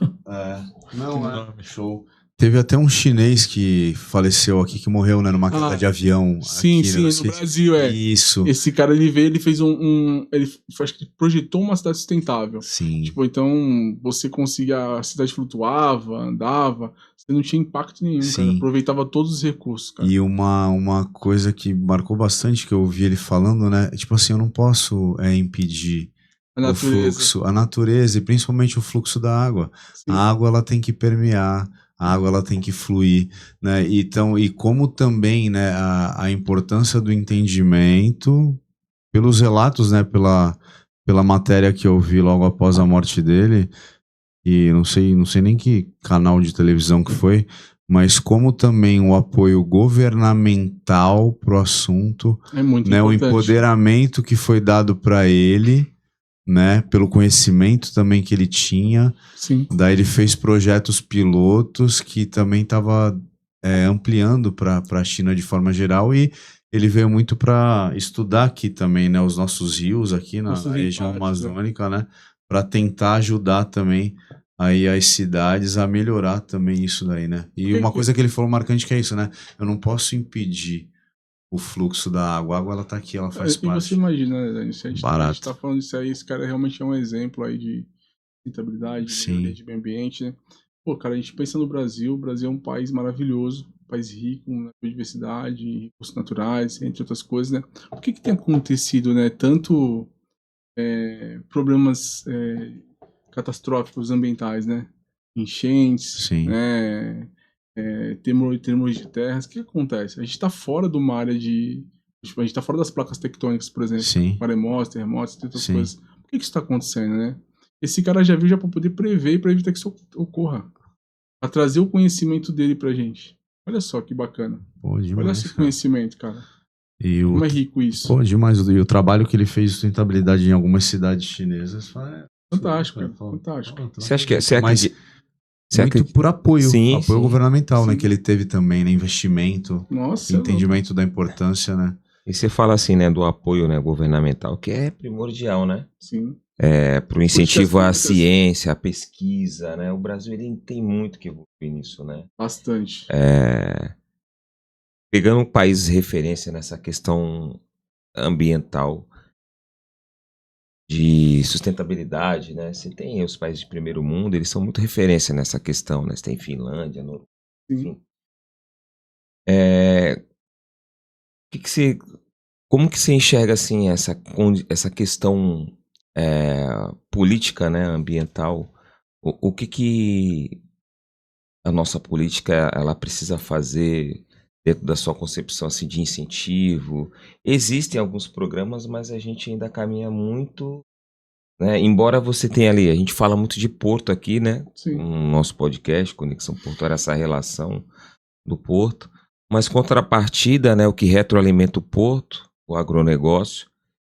Show. Teve até um chinês que faleceu aqui, que morreu, né, numa queda de avião. Sim, aqui, sim, no Brasil, Isso. Esse cara, ele fez ele acho que projetou uma cidade sustentável. Sim. Tipo, então, você conseguia, a cidade flutuava, andava, você não tinha impacto nenhum, Sim. cara. Aproveitava todos os recursos, cara. E uma coisa que marcou bastante, que eu ouvi ele falando, né, tipo assim, eu não posso impedir o fluxo, a natureza e principalmente o fluxo da água. Sim. A água, ela tem que permear, a água ela tem que fluir, né? Então, e como também, né, a importância do entendimento, pelos relatos, né, pela matéria que eu vi logo após a morte dele, e não sei nem que canal de televisão que foi, mas como também o apoio governamental pro assunto, é muito né, importante. O empoderamento que foi dado para ele, né, pelo conhecimento também que ele tinha. Sim. Daí ele fez projetos pilotos que também estava ampliando para a China de forma geral, e ele veio muito para estudar aqui também, né, os nossos rios aqui na região amazônica, né, para tentar ajudar também aí as cidades a melhorar também isso daí, né. E uma coisa que ele falou marcante que é isso, né, eu não posso impedir o fluxo da água. A água, ela tá aqui, ela faz parte. E você imagina, né, se a gente tá falando isso aí, esse cara realmente é um exemplo aí de sustentabilidade, de meio ambiente, né? Pô, cara, a gente pensa no Brasil, o Brasil é um país maravilhoso, um país rico na biodiversidade, recursos naturais, entre outras coisas, né? O que tem acontecido, né? Tanto problemas catastróficos ambientais, né? Enchentes, né? Tremores de terras. O que acontece? A gente está fora de uma área de... Tipo, a gente está fora das placas tectônicas, por exemplo. Maremotos, terremotos, entre outras coisas. Por que isso está acontecendo, né? Esse cara já viu para poder prever e para evitar que isso ocorra. Para trazer o conhecimento dele pra gente. Olha só que bacana. Pô, demais, olha esse conhecimento, cara. Como é rico isso. Pô, demais. E o trabalho que ele fez de sustentabilidade em algumas cidades chinesas fantástico, cara. Fantástico. Você acha que muito por apoio, sim. governamental, né, que ele teve também, né, investimento, Nossa, entendimento da importância, né. E você fala assim, né, do apoio, né, governamental, que é primordial, né? Sim. Para o incentivo à ciência, à pesquisa, né? O Brasil ele tem muito que evoluir nisso, né? Bastante. Pegando um país de referência nessa questão ambiental, de sustentabilidade, né? Você tem os países de primeiro mundo, eles são muito referência nessa questão, né? Você tem Finlândia, Noruega, enfim. Como que você enxerga assim essa questão política, né, ambiental? O que a nossa política ela precisa fazer dentro da sua concepção assim, de incentivo? Existem alguns programas, mas a gente ainda caminha muito, né? Embora você tenha ali, a gente fala muito de porto aqui, né? No nosso podcast, Conexão Portuária, essa relação do porto. Mas contrapartida, né, o que retroalimenta o porto, o agronegócio,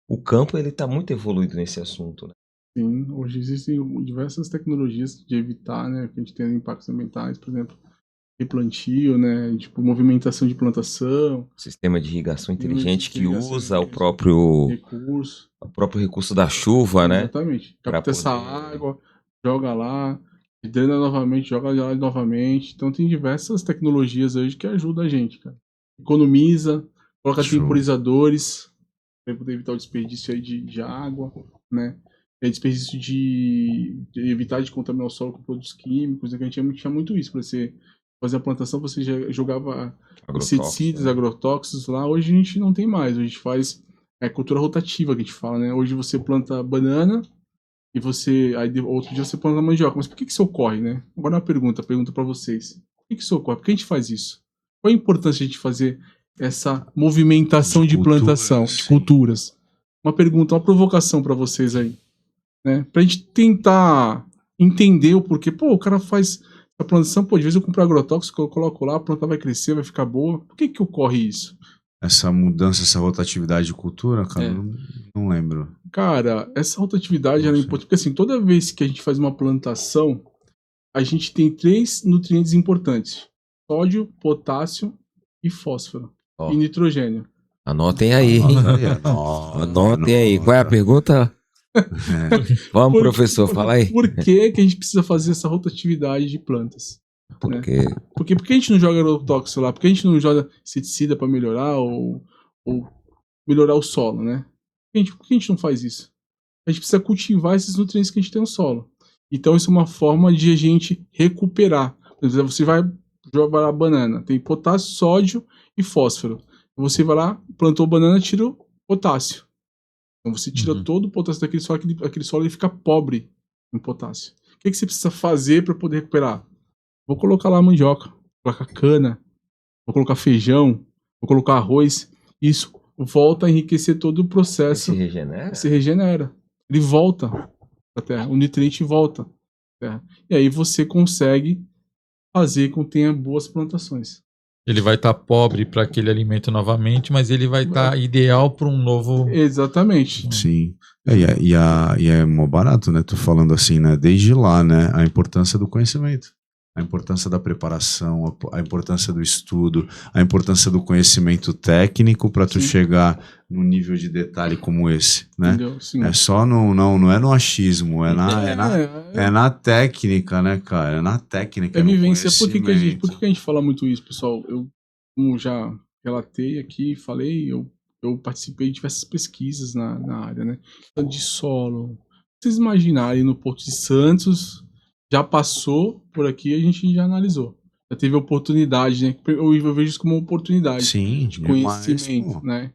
o campo ele está muito evoluído nesse assunto, né? Sim, hoje existem diversas tecnologias de evitar, né, que a gente tenha impactos ambientais, por exemplo, replantio, né? Tipo, movimentação de plantação. Sistema de irrigação inteligente que Irrigação usa o recurso. próprio recurso da chuva, né? Exatamente. Pra Capta essa poder- água, joga lá, drena novamente, joga lá novamente. Então tem diversas tecnologias hoje que ajudam a gente, cara. Economiza, coloca Show. temporizadores para poder evitar o desperdício aí de água, né? Desperdício de evitar de contaminar o solo com produtos químicos, né? Que a gente tinha muito isso. Para você fazer a plantação, você já jogava inseticidas, né? agrotóxicos lá. Hoje a gente não tem mais. Hoje a gente faz cultura rotativa, que a gente fala, né? Hoje você planta banana e outro dia você planta mandioca. Mas por que isso ocorre, né? Agora uma pergunta para vocês. Por que isso ocorre? Por que a gente faz isso? Qual a importância de a gente fazer essa movimentação de plantação, de culturas? Uma pergunta, uma provocação para vocês aí, né? Pra gente tentar entender o porquê. Pô, o cara faz a plantação, pô, de vez eu compro agrotóxico, eu coloco lá, a planta vai crescer, vai ficar boa. Por que ocorre isso? Essa mudança, essa rotatividade de cultura, cara, não lembro. Cara, essa rotatividade ela é importante, porque assim, toda vez que a gente faz uma plantação, a gente tem 3 nutrientes importantes: sódio, potássio e fósforo. Ó. E nitrogênio. Anotem aí, hein? Anotem aí. Qual é a pergunta? Vamos, professor, fala aí. Por que a gente precisa fazer essa rotatividade de plantas? Porque Por que a gente não joga agrotóxico lá? Por que a gente não joga inseticida para melhorar ou melhorar o solo, né? Por que a gente não faz isso? A gente precisa cultivar esses nutrientes que a gente tem no solo. Então isso é uma forma de a gente recuperar. Por exemplo, você vai jogar a banana, tem potássio, sódio e fósforo. Você vai lá, plantou banana, tira o potássio. Então você tira todo o potássio daquele solo, aquele solo ele fica pobre em potássio. O que você precisa fazer para poder recuperar? Vou colocar lá mandioca, vou colocar cana, vou colocar feijão, vou colocar arroz. Isso volta a enriquecer todo o processo. se regenera? Se regenera. Ele volta para a terra, o nutriente volta para a terra. E aí você consegue fazer com que tenha boas plantações. Ele vai estar pobre para aquele alimento novamente, mas ele vai estar ideal para um novo. Exatamente. Sim. E é mó barato, né? Tô falando assim, né? Desde lá, né? A importância do conhecimento. A importância da preparação, a importância do estudo, a importância do conhecimento técnico para tu chegar num nível de detalhe como esse, né? Entendeu? Sim. É só não é no achismo, é na técnica, né, cara? É na técnica. É vivência. Por que a gente fala muito isso, pessoal? Eu, como já relatei aqui, falei, eu participei de diversas pesquisas na área, né? De solo. Vocês imaginarem no Porto de Santos, já passou por aqui, a gente já analisou. Já teve oportunidade, né? Eu vejo isso como uma oportunidade. Sim, de conhecimento, né?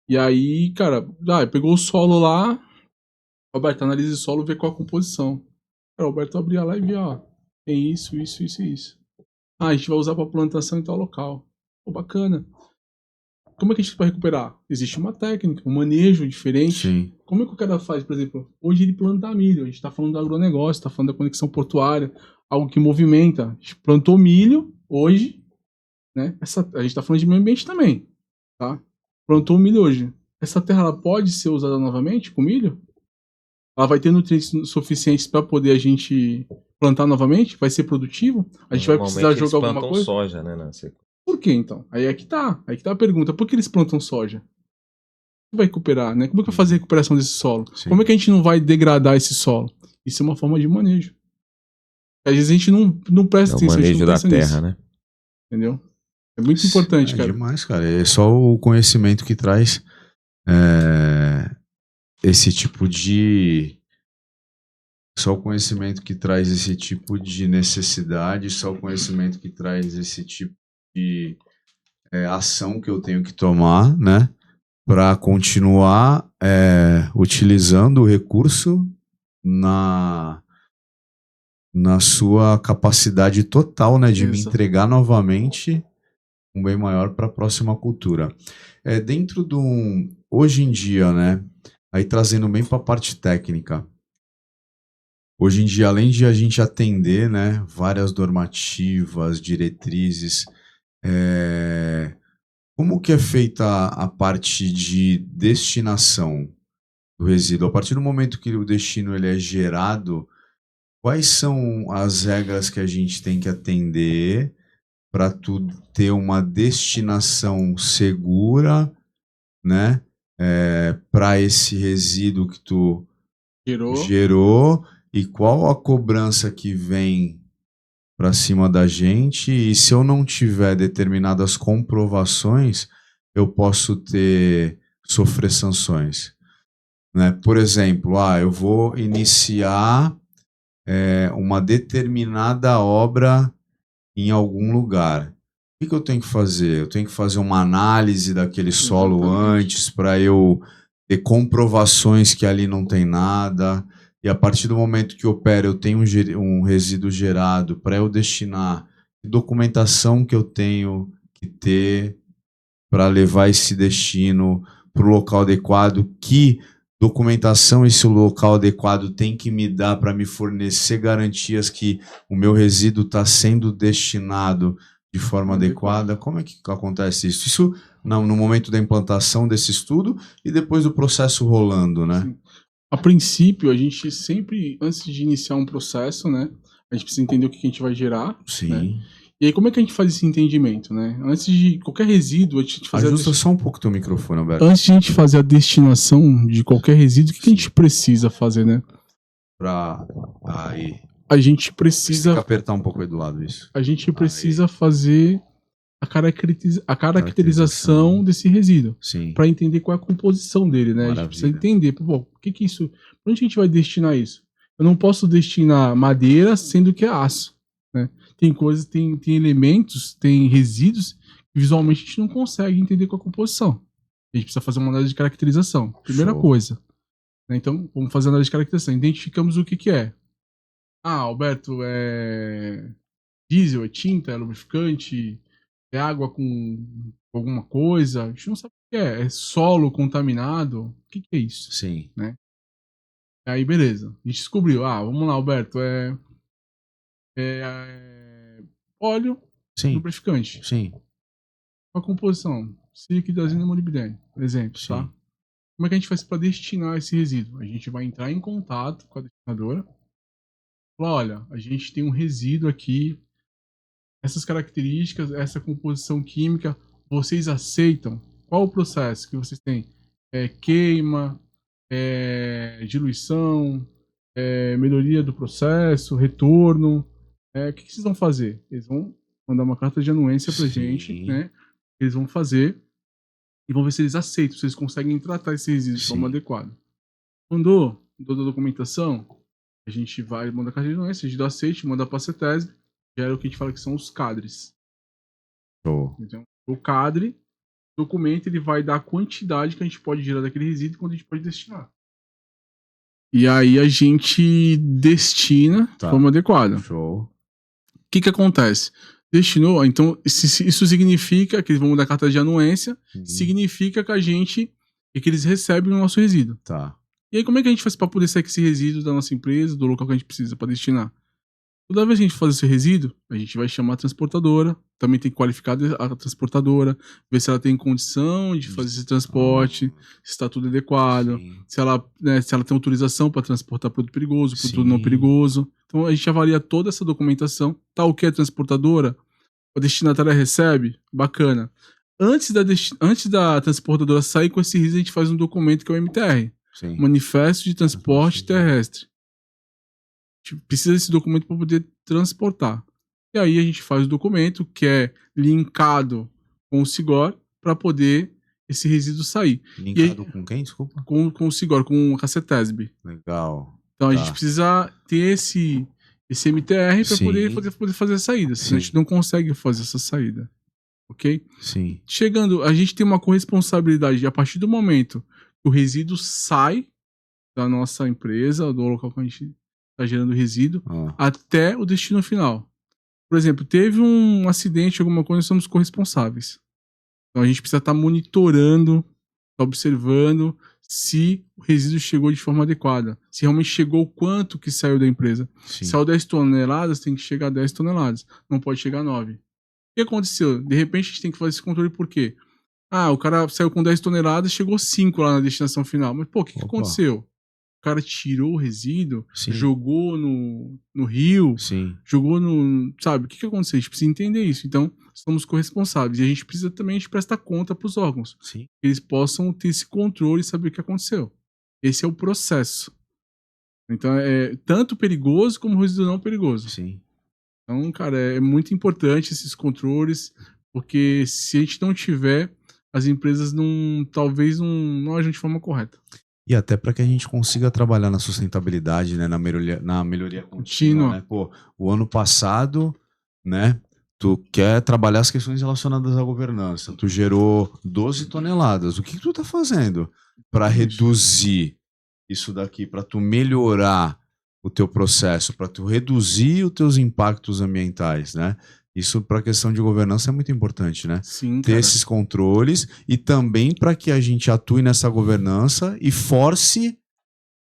E aí, cara, pegou o solo lá, Roberto, analisa o solo, vê qual a composição. Cara, o Roberto abria lá e via, ó, tem isso, isso, isso e isso. A gente vai usar para plantação em tal local. Pô, bacana. Como é que a gente vai recuperar? Existe uma técnica, um manejo diferente. Sim. Como é que o cara faz, por exemplo, hoje ele planta milho, a gente está falando do agronegócio, está falando da conexão portuária, algo que movimenta. A gente plantou milho hoje, né? A gente está falando de meio ambiente também, tá? Plantou milho hoje. Essa terra ela pode ser usada novamente com milho? Ela vai ter nutrientes suficientes para poder a gente plantar novamente? Vai ser produtivo? A gente vai precisar jogar alguma coisa? Soja, né, Nancy? Por que então? Aí é que tá a pergunta. Por que eles plantam soja? Como vai recuperar, né? Como é que vai fazer a recuperação desse solo? Sim. Como é que a gente não vai degradar esse solo? Isso é uma forma de manejo. Às vezes a gente não presta atenção. É o manejo da terra, né? Entendeu? É muito importante, cara. É demais, cara. É só o conhecimento que traz esse tipo de... Só o conhecimento que traz esse tipo de necessidade, só o conhecimento que traz esse tipo de ação que eu tenho que tomar, né? Para continuar utilizando o recurso na sua capacidade total, né? De me entregar novamente um bem maior para a próxima cultura. Dentro do... Hoje em dia, né? Aí trazendo bem para a parte técnica. Hoje em dia, além de a gente atender, né, várias normativas, diretrizes, como que é feita a parte de destinação do resíduo? A partir do momento que o destino ele é gerado, quais são as regras que a gente tem que atender para tu ter uma destinação segura, né? Para esse resíduo que tu gerou e qual a cobrança que vem para cima da gente, e se eu não tiver determinadas comprovações, eu posso sofrer sanções, né? Por exemplo, eu vou iniciar uma determinada obra em algum lugar. O que eu tenho que fazer? Eu tenho que fazer uma análise daquele solo antes para eu ter comprovações que ali não tem nada. E a partir do momento que opera, eu tenho um resíduo gerado para eu destinar, que documentação que eu tenho que ter para levar esse destino para o local adequado, que documentação esse local adequado tem que me dar para me fornecer garantias que o meu resíduo está sendo destinado de forma adequada. Como é que acontece isso? Isso no momento da implantação desse estudo e depois do processo rolando, né? Sim. A princípio, a gente sempre, antes de iniciar um processo, né, a gente precisa entender o que a gente vai gerar. Sim. Né? E aí, como é que a gente faz esse entendimento, né? Antes de qualquer resíduo, a gente fazer... Ajusta só um pouco o teu microfone, Alberto. Antes de a gente fazer a destinação de qualquer resíduo, o que a gente precisa fazer, né? Aí. A gente precisa... Tem que apertar um pouco aí do lado, isso. A gente precisa fazer a caracterização desse resíduo. Sim. Para entender qual é a composição dele, né? Maravilha. A gente precisa entender, pô, o que isso... Pra onde a gente vai destinar isso? Eu não posso destinar madeira sendo que é aço, né? Tem coisas, tem elementos, tem resíduos que visualmente a gente não consegue entender qual é a composição. A gente precisa fazer uma análise de caracterização. Primeira coisa. Né? Então, vamos fazer a análise de caracterização. Identificamos o que é. Alberto, é diesel, é tinta, é lubrificante, é água com alguma coisa. A gente não sabe o que é. É solo contaminado. O que é isso? Sim. Né? Aí, beleza. A gente descobriu. Vamos lá, Alberto. Óleo, sim, lubrificante. Sim. A composição, sílica-hidrazina e molibdênio, por exemplo, Sim. tá? Como é que a gente faz para destinar esse resíduo? A gente vai entrar em contato com a destinadora. Falar, olha, a gente tem um resíduo aqui, essas características, essa composição química, vocês aceitam? Qual o processo que vocês têm? Queima, diluição, melhoria do processo, retorno. O que vocês vão fazer? Eles vão mandar uma carta de anuência pra gente, né? Eles vão fazer e vão ver se eles aceitam, se eles conseguem tratar esse resíduo de forma adequada. Mandou toda a documentação, a gente vai mandar a carta de anuência, a gente dá aceite, manda pra CETESB, gera o que a gente fala que são os cadres. Então, o cadre, o documento, ele vai dar a quantidade que a gente pode gerar daquele resíduo e quando a gente pode destinar. E aí a gente destina de forma adequada. Show. O que acontece? Destinou, então isso significa que eles vão mudar a carta de anuência, significa que que eles recebem o nosso resíduo. Tá. E aí como é que a gente faz para poder sair com esse resíduo da nossa empresa, do local que a gente precisa para destinar? Toda vez que a gente faz esse resíduo, a gente vai chamar a transportadora, também tem que qualificar a transportadora, ver se ela tem condição de fazer esse transporte, se está tudo adequado, se ela tem autorização para transportar produto perigoso, produto não perigoso. Então a gente avalia toda essa documentação, tá o que é transportadora, a destinatária recebe, bacana. Antes da transportadora sair com esse resíduo, a gente faz um documento que é o MTR, Manifesto de Transporte Terrestre. Precisa desse documento para poder transportar. E aí a gente faz o documento que é linkado com o SIGOR para poder esse resíduo sair. Linkado com quem, desculpa? Com o SIGOR, com a CETESB. Legal. Então a gente precisa ter esse MTR para poder fazer a saída. Senão a gente não consegue fazer essa saída. Ok? Sim. Chegando, a gente tem uma corresponsabilidade a partir do momento que o resíduo sai da nossa empresa, do local que a gente está gerando resíduo, até o destino final. Por exemplo, teve um acidente, alguma coisa, nós somos corresponsáveis. Então a gente precisa estar monitorando, observando se o resíduo chegou de forma adequada. Se realmente chegou o quanto que saiu da empresa. Se saiu 10 toneladas, tem que chegar a 10 toneladas. Não pode chegar a 9. O que aconteceu? De repente a gente tem que fazer esse controle por quê? O cara saiu com 10 toneladas, chegou 5 lá na destinação final. Mas, pô, o que aconteceu? o cara tirou o resíduo, Sim. jogou no rio, Sim. jogou no... Sabe, o que aconteceu? A gente precisa entender isso. Então, somos corresponsáveis. E a gente precisa também prestar conta para os órgãos. Sim. Que eles possam ter esse controle e saber o que aconteceu. Esse é o processo. Então, é tanto perigoso como resíduo não perigoso. Sim. Então, cara, é muito importante esses controles, porque se a gente não tiver, as empresas talvez não agem de forma correta. E até para que a gente consiga trabalhar na sustentabilidade, né, na melhoria contínua, né? Pô, o ano passado, né, tu quer trabalhar as questões relacionadas à governança, tu gerou 12 toneladas. O que tu tá fazendo para reduzir isso daqui, para tu melhorar o teu processo, para tu reduzir os teus impactos ambientais, né? Isso para a questão de governança é muito importante, né? Sim, ter cara. esses controles e também para que a gente atue nessa governança e force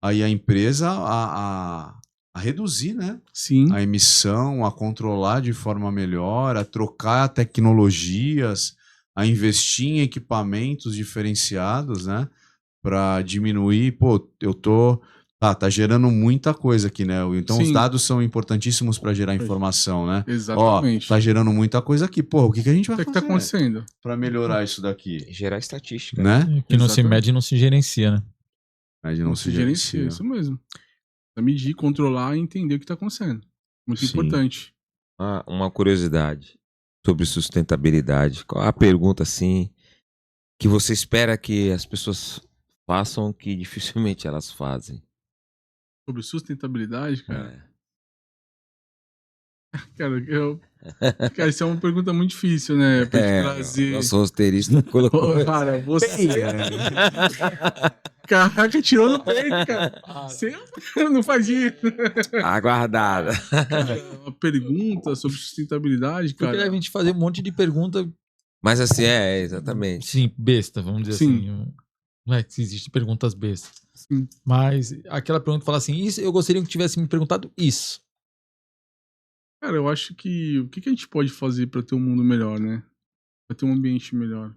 aí a empresa a reduzir, né? Sim. A emissão, a controlar de forma melhor, a trocar tecnologias, a investir em equipamentos diferenciados, né? Para diminuir, pô, eu tô... Tá gerando muita coisa aqui, né? Então Sim. os dados são importantíssimos para gerar informação, né? Exatamente. Ó, tá gerando muita coisa aqui. Pô, o que a gente vai O que fazer tá acontecendo? para melhorar isso daqui? Gerar estatística. Né? Que não se mede e não se gerencia, né? Mas Não se gerencia, isso mesmo. Pra medir, controlar e entender o que tá acontecendo. Muito importante. Ah, uma curiosidade sobre sustentabilidade. Qual a pergunta, assim, que você espera que as pessoas façam que dificilmente elas fazem? Sobre sustentabilidade, cara. É. Isso é uma pergunta muito difícil, né? Pra gente trazer. Nosso roteirista colocou. Pô, cara, você. Caraca, tirou no peito, cara. Você não faz isso. Aguardada. Cara, uma pergunta sobre sustentabilidade, Porque cara. a gente fazer um monte de pergunta. Mas assim, exatamente. Sim, besta, vamos dizer Sim. assim. Não é que existem perguntas bestas. Sim. Mas aquela pergunta fala assim: isso, eu gostaria que tivesse me perguntado isso. Cara, eu acho que o que a gente pode fazer pra ter um mundo melhor, né? Pra ter um ambiente melhor.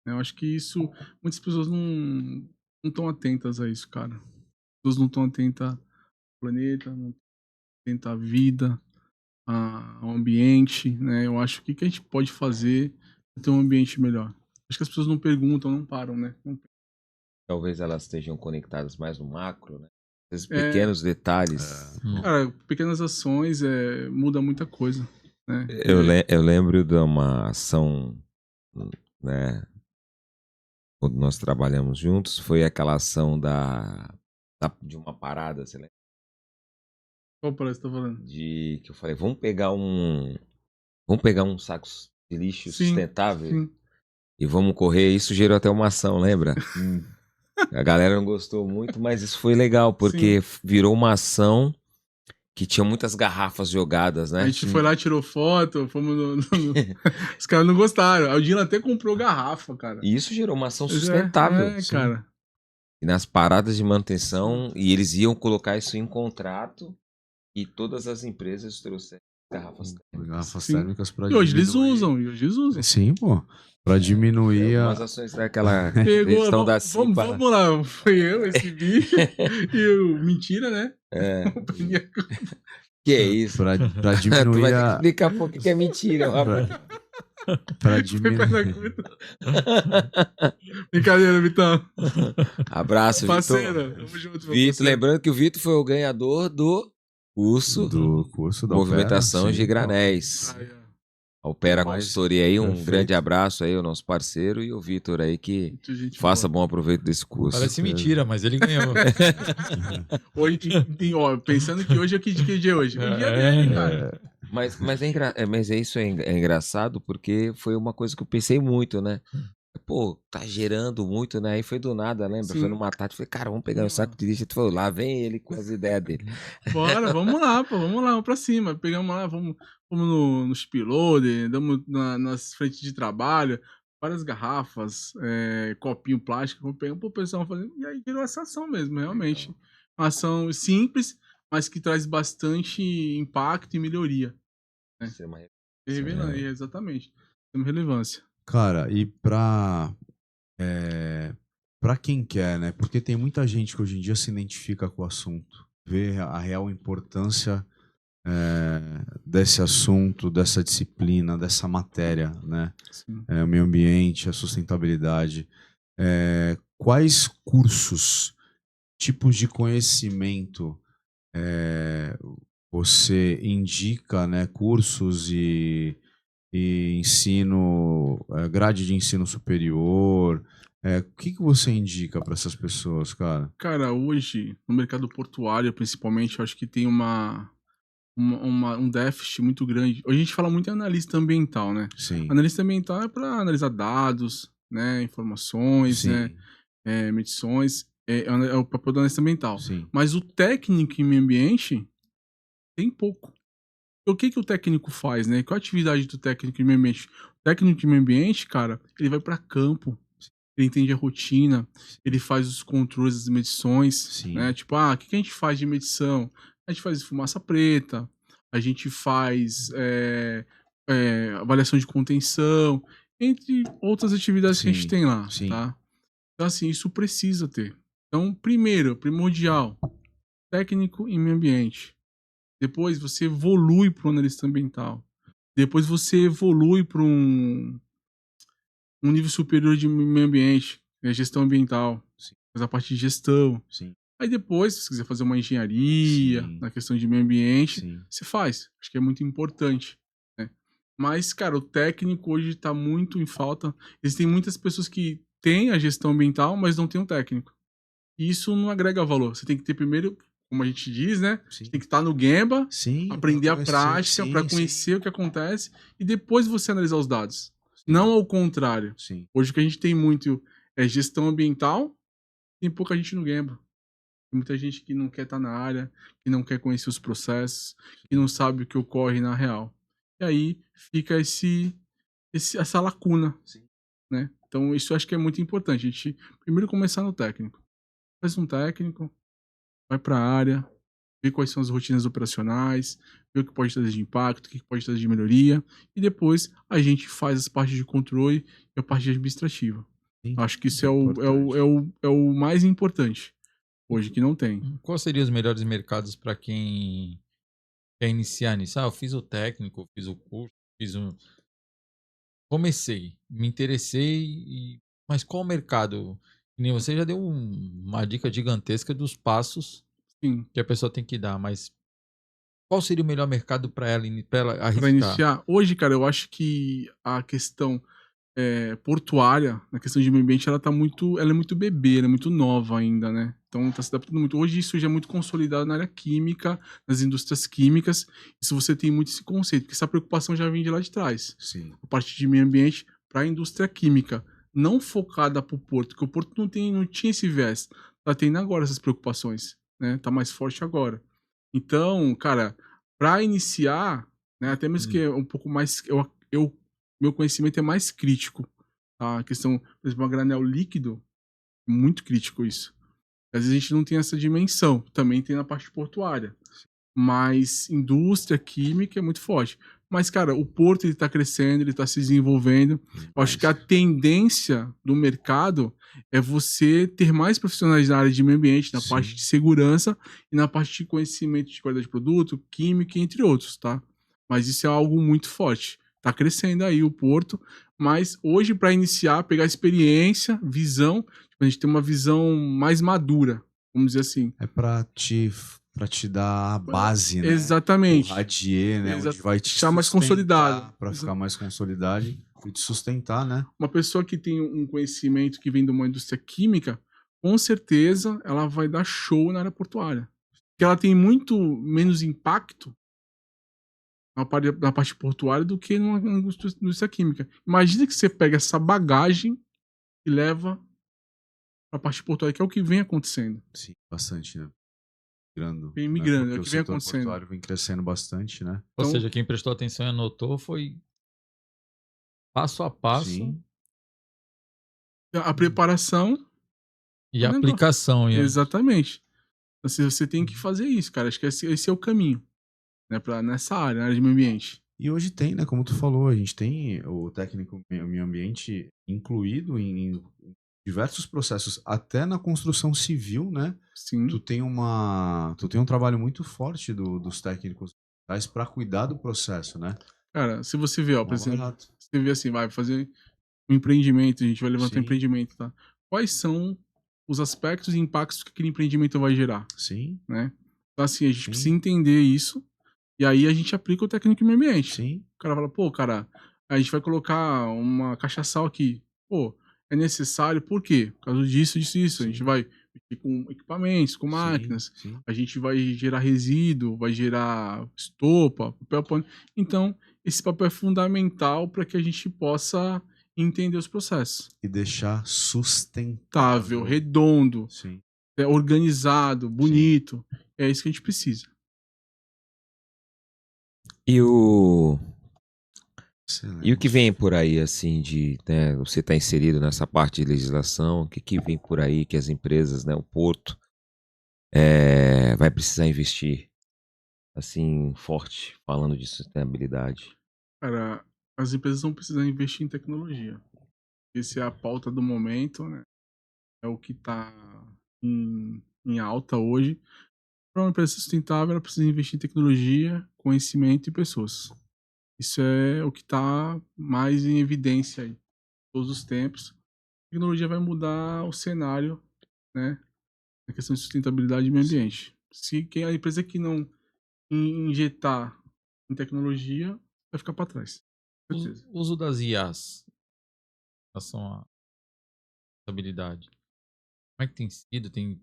Eu acho que isso, muitas pessoas não estão atentas a isso, cara. As pessoas não estão atentas ao planeta, não estão atentas à vida, ao ambiente, né? Eu acho que o que a gente pode fazer pra ter um ambiente melhor. Acho que as pessoas não perguntam, não param, né? Talvez elas estejam conectadas mais no macro, né? Esses pequenos detalhes. Cara, pequenas ações muda muita coisa, né? Eu lembro de uma ação, né? Quando nós trabalhamos juntos, foi aquela ação de uma parada, você lembra? Qual parada você tá falando? Que eu falei, vamos pegar um saco de lixo sustentável e vamos correr. Isso gerou até uma ação, lembra? A galera não gostou muito, mas isso foi legal, porque virou uma ação que tinha muitas garrafas jogadas, né? A gente foi lá, tirou foto, fomos Os caras não gostaram. O Dino até comprou garrafa, cara. E isso gerou uma ação sustentável. Cara. E nas paradas de manutenção, e eles iam colocar isso em contrato, e todas as empresas trouxeram garrafas térmicas. Garrafas térmicas pra diminuir. E hoje eles usam. Sim, pô. Pra diminuir algumas ações daquela questão da CIPA. Vamos lá, foi eu, esse bicho, e o Mentira, né? Que é isso? Pra diminuir tu vai ter que explicar um pouco que é mentira. Pra diminuir. Brincadeira, Vitão. Abraço, parceiro. Tamo junto, Vitor. Lembrando que o Vitor foi o ganhador do curso da Movimentação Opera, de Granéis. A Opera Consultoria aí, um grande abraço aí ao nosso parceiro e o Vitor aí que faça bom aproveito desse curso. Parece mentira, mas ele ganhou. Hoje, pensando que hoje é que dia é hoje? O dia dele, cara. Mas isso é engraçado porque foi uma coisa que eu pensei muito, né? Pô, tá gerando muito, né? Aí foi do nada, lembra? Sim. Foi numa tarde, falei, cara, vamos pegar um saco de lixo. Tu falou, lá vem ele com as ideias dele. Bora, vamos lá, pô, vamos pra cima. Pegamos lá, vamos no Speedloader, damos nas frentes de trabalho, várias garrafas, copinho plástico, vamos pegar pro pessoal fazendo. E aí virou essa ação mesmo, realmente. Uma ação simples, mas que traz bastante impacto e melhoria. Né? Exatamente. Tem uma relevância. Cara, e pra para quem quer, né? Porque tem muita gente que hoje em dia se identifica com o assunto, vê a real importância desse assunto, dessa disciplina, dessa matéria, né? O meio ambiente, a sustentabilidade. Quais cursos, tipos de conhecimento você indica, né? Cursos e ensino, grade de ensino superior. O que você indica para essas pessoas, cara? Cara, hoje, no mercado portuário, principalmente, eu acho que tem um déficit muito grande. Hoje a gente fala muito em analista ambiental, né? Sim. Analista ambiental é para analisar dados, né? Informações, Sim. né? Medições. É o papel do analista ambiental. Sim. Mas o técnico em meio ambiente tem pouco. O que o técnico faz, né? Qual a atividade do técnico em meio ambiente? O técnico em meio ambiente, cara, ele vai para campo. Ele entende a rotina, ele faz os controles das medições, Sim. né? Tipo, o que a gente faz de medição? A gente faz fumaça preta, a gente faz avaliação de contenção, entre outras atividades que a gente tem lá, tá? Então, assim, isso precisa ter. Então, primeiro, primordial, técnico em meio ambiente. Depois você evolui para um analista ambiental. Depois você evolui para um nível superior de meio ambiente, que é gestão ambiental. Faz a parte de gestão. Sim. Aí depois, se você quiser fazer uma engenharia na questão de meio ambiente, você faz. Acho que é muito importante, né? Mas, cara, o técnico hoje está muito em falta. Existem muitas pessoas que têm a gestão ambiental, mas não têm um técnico. E isso não agrega valor. Você tem que ter primeiro, como a gente diz, né? Você tem que estar no Gemba, aprender a prática para conhecer o que acontece e depois você analisar os dados. Não ao contrário. Hoje o que a gente tem muito é gestão ambiental, tem pouca gente no Gemba. Tem muita gente que não quer estar na área, que não quer conhecer os processos, que não sabe o que ocorre na real. E aí fica essa lacuna, né? Então isso eu acho que é muito importante. A gente primeiro começar no técnico. Faz um técnico, vai para a área, vê quais são as rotinas operacionais, vê o que pode trazer de impacto, o que pode trazer de melhoria, e depois a gente faz as partes de controle e a parte administrativa. Acho que isso é o mais importante hoje, que não tem. Quais seriam os melhores mercados para quem quer iniciar nisso? Eu fiz o técnico, fiz o curso, comecei, me interessei, mas qual mercado? Nem você já deu uma dica gigantesca dos passos que a pessoa tem que dar, mas qual seria o melhor mercado para ela arriscar? Para iniciar, hoje, cara, eu acho que a questão portuária, na questão de meio ambiente, ela é muito bebê, ela é muito nova ainda, né? Então tá se adaptando muito. Hoje isso já é muito consolidado na área química, nas indústrias químicas. Isso você tem muito esse conceito, porque essa preocupação já vem de lá de trás. A parte de meio ambiente para a indústria química, não focada para o porto, porque o porto não tinha esse viés. Tá tendo agora essas preocupações, né? Tá mais forte agora. Então, cara, para iniciar, né, até mesmo que é um pouco mais meu conhecimento é mais crítico, tá? A questão, por exemplo, a granel líquido, muito crítico isso. Às vezes a gente não tem essa dimensão, também tem na parte portuária. Mas indústria química é muito forte. Mas, cara, o porto ele tá crescendo, ele tá se desenvolvendo. Eu acho que a tendência do mercado é você ter mais profissionais na área de meio ambiente, na parte de segurança e na parte de conhecimento de qualidade de produto, química, entre outros, tá? Mas isso é algo muito forte. Tá crescendo aí o porto, mas hoje para iniciar, pegar experiência, visão, a gente tem uma visão mais madura, vamos dizer assim. É para te dar a base, né? Exatamente. O radier, né? Onde vai te deixar mais consolidado. Para ficar mais consolidado e te sustentar, né? Uma pessoa que tem um conhecimento que vem de uma indústria química, com certeza ela vai dar show na área portuária. Porque ela tem muito menos impacto na parte portuária do que numa indústria química. Imagina que você pega essa bagagem e leva para a parte portuária, que é o que vem acontecendo. Sim, bastante, né? Vem migrando, né? é o que vem acontecendo. O portuário vem crescendo bastante, né? Ou seja, quem prestou atenção e anotou foi passo a passo. A preparação e a aplicação. Exatamente. Assim, você tem que fazer isso, cara. Acho que esse é o caminho, né, nessa área, na área de meio ambiente. E hoje tem, né, como tu falou, a gente tem o técnico meio ambiente incluído em diversos processos, até na construção civil, né? Sim. Tu tem um trabalho muito forte dos técnicos para cuidar do processo, né? Cara, se você vê, ó, por exemplo, você vê assim, vai fazer um empreendimento, a gente vai levantar um empreendimento, tá? Quais são os aspectos e impactos que aquele empreendimento vai gerar? Sim. Né? Então, assim, a gente precisa entender isso e aí a gente aplica o técnico em meio ambiente. Sim. O cara fala, pô, cara, a gente vai colocar uma caixa-sal aqui. Pô, é necessário, por quê? Por causa disso, disso, isso. A gente vai mexer com equipamentos, com máquinas, a gente vai gerar resíduo, vai gerar estopa, papel pano. Então, esse papel é fundamental para que a gente possa entender os processos. E deixar sustentável, redondo, organizado, bonito. É isso que a gente precisa. E o que vem por aí, assim, de, né, você está inserido nessa parte de legislação, o que vem por aí que as empresas, né, o Porto, vai precisar investir, assim, forte, falando de sustentabilidade? Cara, as empresas vão precisar investir em tecnologia. Essa é a pauta do momento, né? É o que está em alta hoje. Para uma empresa sustentável, ela precisa investir em tecnologia, conhecimento e pessoas. Isso é o que está mais em evidência aí, todos os tempos. A tecnologia vai mudar o cenário, né, na questão de sustentabilidade e meio ambiente. Se a empresa que não injetar em tecnologia vai ficar para trás. O uso das IAs em relação à sustentabilidade. Como é que tem sido? Tem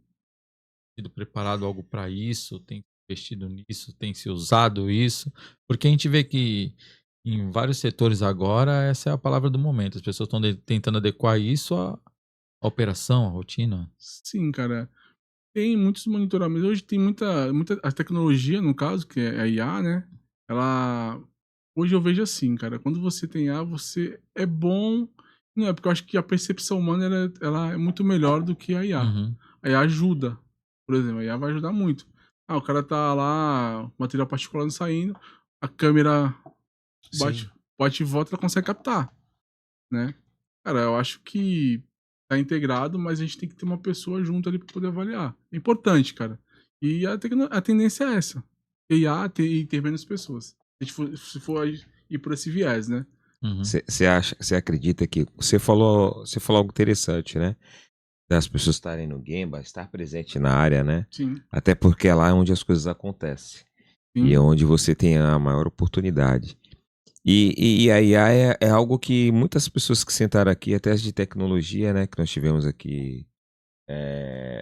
sido preparado algo para isso? Tem investido nisso? Tem se usado isso? Porque a gente vê que em vários setores agora, essa é a palavra do momento. As pessoas estão tentando adequar isso à operação, à rotina. Sim, cara. Tem muitos monitoramentos. Hoje tem muita a tecnologia, no caso, que é a IA, né? Hoje eu vejo assim, cara. Quando você tem IA, você é bom. Não é porque eu acho que a percepção humana ela é muito melhor do que a IA. Uhum. A IA ajuda. Por exemplo, a IA vai ajudar muito. O cara tá lá, material particulado saindo, a câmera bate e volta, ela consegue captar, né? Cara, eu acho que tá integrado, mas a gente tem que ter uma pessoa junto ali para poder avaliar. É importante, cara. E a tendência é essa. IA e ter menos pessoas. Se for ir por esse viés, né? Você acredita que... Você falou algo interessante, né? Das pessoas estarem no Gemba, estar presente na área, né? Sim. Até porque é lá onde as coisas acontecem. Sim. E é onde você tem a maior oportunidade. E a IA é algo que muitas pessoas que sentaram aqui, até as de tecnologia, né? Que nós tivemos aqui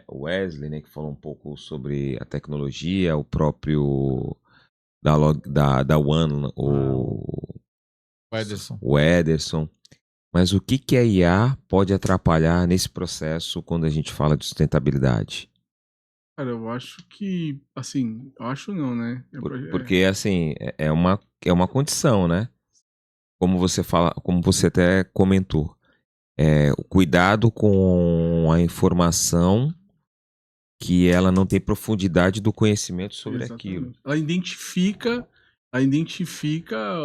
o Wesley, né? Que falou um pouco sobre a tecnologia, o próprio da One, o Ederson. Mas o que a IA pode atrapalhar nesse processo quando a gente fala de sustentabilidade? Cara, eu acho que, assim, eu acho não, né? Porque, assim, é uma condição, né? Como você até comentou. O cuidado com a informação que ela não tem profundidade do conhecimento sobre aquilo. Ela identifica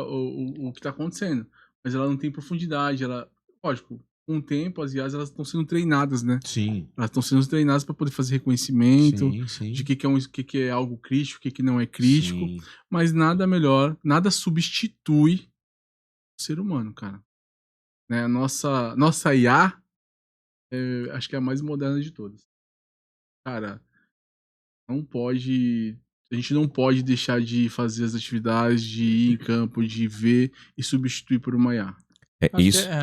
o que está acontecendo, mas ela não tem profundidade. Lógico, com o tempo, as IAs estão sendo treinadas, né? Sim. Elas estão sendo treinadas para poder fazer reconhecimento de que é algo crítico, o que não é crítico. Sim. Mas nada melhor, nada substitui o ser humano, cara. Né? A nossa IA, acho que é a mais moderna de todas. Cara, a gente não pode deixar de fazer as atividades, de ir em campo, de ver e substituir por uma IA.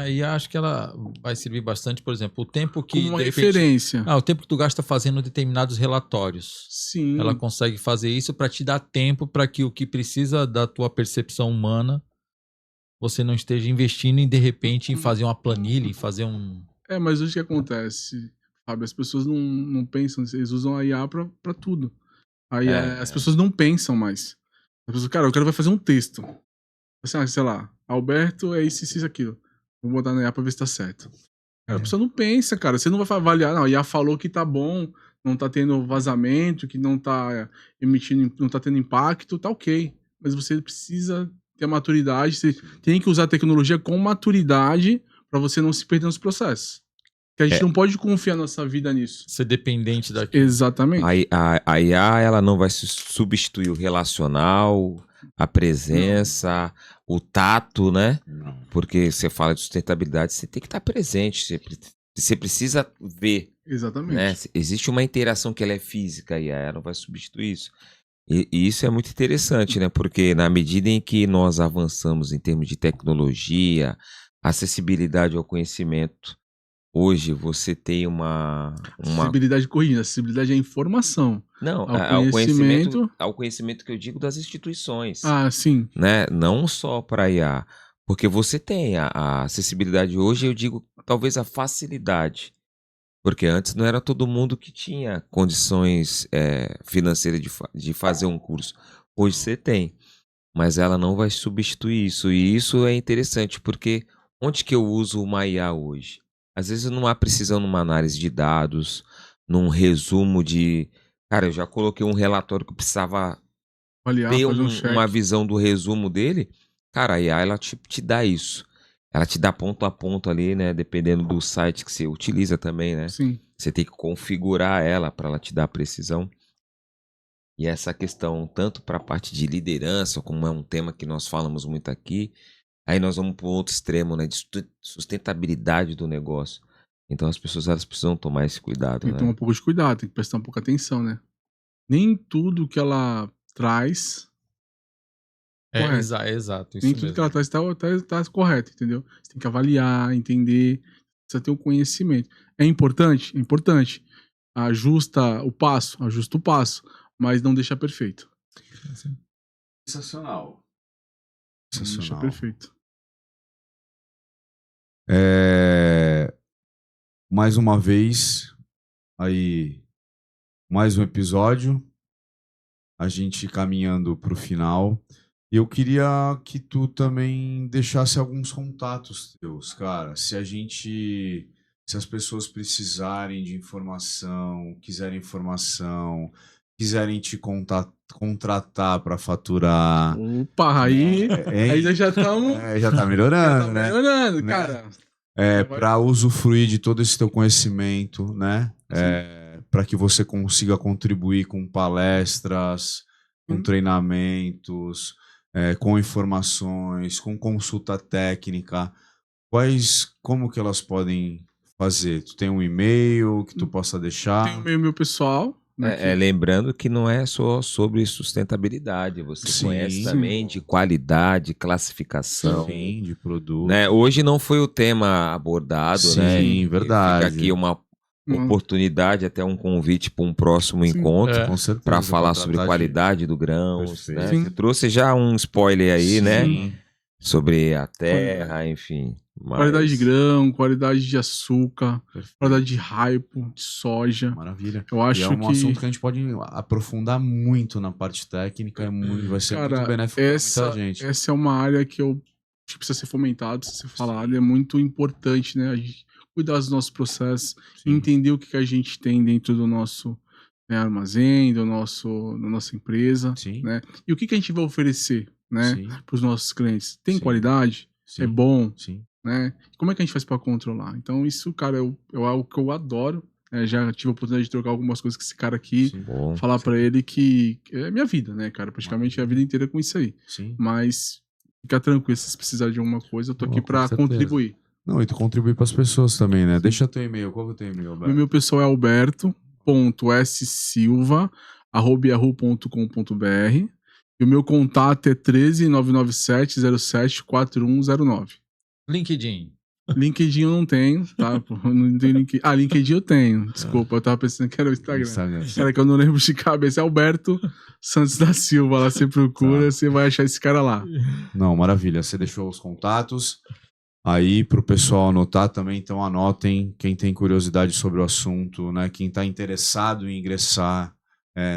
E acho que ela vai servir bastante, por exemplo, o tempo que... Como uma referência. O tempo que tu gasta fazendo determinados relatórios. Sim. Ela consegue fazer isso para te dar tempo para que o que precisa da tua percepção humana, você não esteja investindo em, de repente, em fazer uma planilha, em fazer um... Mas hoje o que acontece, Fábio? As pessoas não pensam, eles usam a IA pra tudo. As pessoas não pensam mais. As pessoas, cara, o cara vai fazer um texto. Assim, sei lá, Alberto é isso, aquilo. Vou botar na IA pra ver se tá certo. A pessoa não pensa, cara. Você não vai avaliar, não, a IA falou que tá bom, não tá tendo vazamento, que não tá emitindo, não tá tendo impacto, tá ok. Mas você precisa ter maturidade, você tem que usar a tecnologia com maturidade pra você não se perder nos processos. Que a gente não pode confiar nossa vida nisso. Ser dependente daquilo. Exatamente. A IA, ela não vai substituir o relacional, a presença, o tato, né? Não. Porque você fala de sustentabilidade, você tem que estar presente, você precisa ver, Exatamente. né? Existe uma interação que ela é física e a IA não vai substituir isso. E isso é muito interessante, né? Porque na medida em que nós avançamos em termos de tecnologia, acessibilidade ao conhecimento, hoje você tem uma... Acessibilidade corrigida, acessibilidade à informação. Não, Ao conhecimento... ao conhecimento que eu digo das instituições, Ah, sim. né? Não só para IA, porque você tem a acessibilidade hoje, eu digo talvez a facilidade, porque antes não era todo mundo que tinha condições financeiras de fazer um curso. Hoje você tem, mas ela não vai substituir isso, e isso é interessante, porque onde que eu uso uma IA hoje? Às vezes não há precisão numa análise de dados, num resumo de... Cara, eu já coloquei um relatório que eu precisava ter uma visão do resumo dele. Cara, a IA, ela te dá isso. Ela te dá ponto a ponto ali, né? Dependendo do site que você utiliza também, né? Sim. Você tem que configurar ela para ela te dar precisão. E essa questão, tanto para a parte de liderança, como é um tema que nós falamos muito aqui, aí nós vamos para o outro extremo, né? De sustentabilidade do negócio. Então as pessoas, elas precisam tomar esse cuidado, Tem que né? tomar um pouco de cuidado, tem que prestar um pouco de atenção, né? Nem tudo que ela traz... Exato. Isso Nem tudo mesmo. que ela traz tá correto, entendeu? Você tem que avaliar, entender, precisa ter o conhecimento. É importante? É importante. Ajusta o passo, mas não deixa perfeito. Sensacional. Não deixa perfeito. Mais uma vez, aí, mais um episódio, a gente caminhando para o final. Eu queria que tu também deixasse alguns contatos teus, cara. Se as pessoas precisarem de informação, quiserem te contratar para faturar. Opa, aí já estamos. Já tá melhorando, já tá né? melhorando, cara. Para usufruir de todo esse teu conhecimento, né? Para que você consiga contribuir com palestras, com treinamentos, com informações, com consulta técnica. Como que elas podem fazer? Tu tem um e-mail que tu possa deixar? Tem o e-mail pessoal. Lembrando que não é só sobre sustentabilidade, você conhece também de qualidade, classificação, de produto. Né? Hoje não foi o tema abordado, né? Sim, verdade. Fica aqui uma oportunidade, até um convite para um próximo encontro para falar sobre qualidade do grão. Né? Você trouxe já um spoiler aí, né? Sobre a terra, enfim. Qualidade de grão, qualidade de açúcar, qualidade de raipo, de soja. Maravilha. Eu acho que é um assunto que a gente pode aprofundar muito na parte técnica, vai ser muito benéfico para muita gente. Essa é uma área que precisa ser fomentada, precisa ser falada, é muito importante, né? A gente cuidar dos nossos processos, entender o que a gente tem dentro do nosso armazém, da nossa empresa, né? E o que a gente vai oferecer, né, para os nossos clientes. Tem qualidade? É bom? Né? Como é que a gente faz para controlar? Então isso, cara, é algo que eu adoro. Já tive a oportunidade de trocar algumas coisas com esse cara aqui, falar para ele que é minha vida, né, cara? Praticamente a vida inteira com isso aí. Mas fica tranquilo, se precisar de alguma coisa, eu tô aqui para contribuir. Não, e tu contribui para as pessoas também, né? Deixa teu e-mail. Qual que é o teu e-mail, Alberto? Meu pessoal é alberto.ssilva@yahoo.com.br e o meu contato é 13997074109. LinkedIn eu não tenho, tá? Não tenho LinkedIn. LinkedIn eu tenho. Desculpa, eu tava pensando que era o Instagram. Cara, que eu não lembro de cabeça. É Alberto Santos da Silva. Lá você procura, você vai achar esse cara lá. Não, maravilha. Você deixou os contatos aí pro pessoal anotar também. Então anotem, quem tem curiosidade sobre o assunto, né? Quem tá interessado em ingressar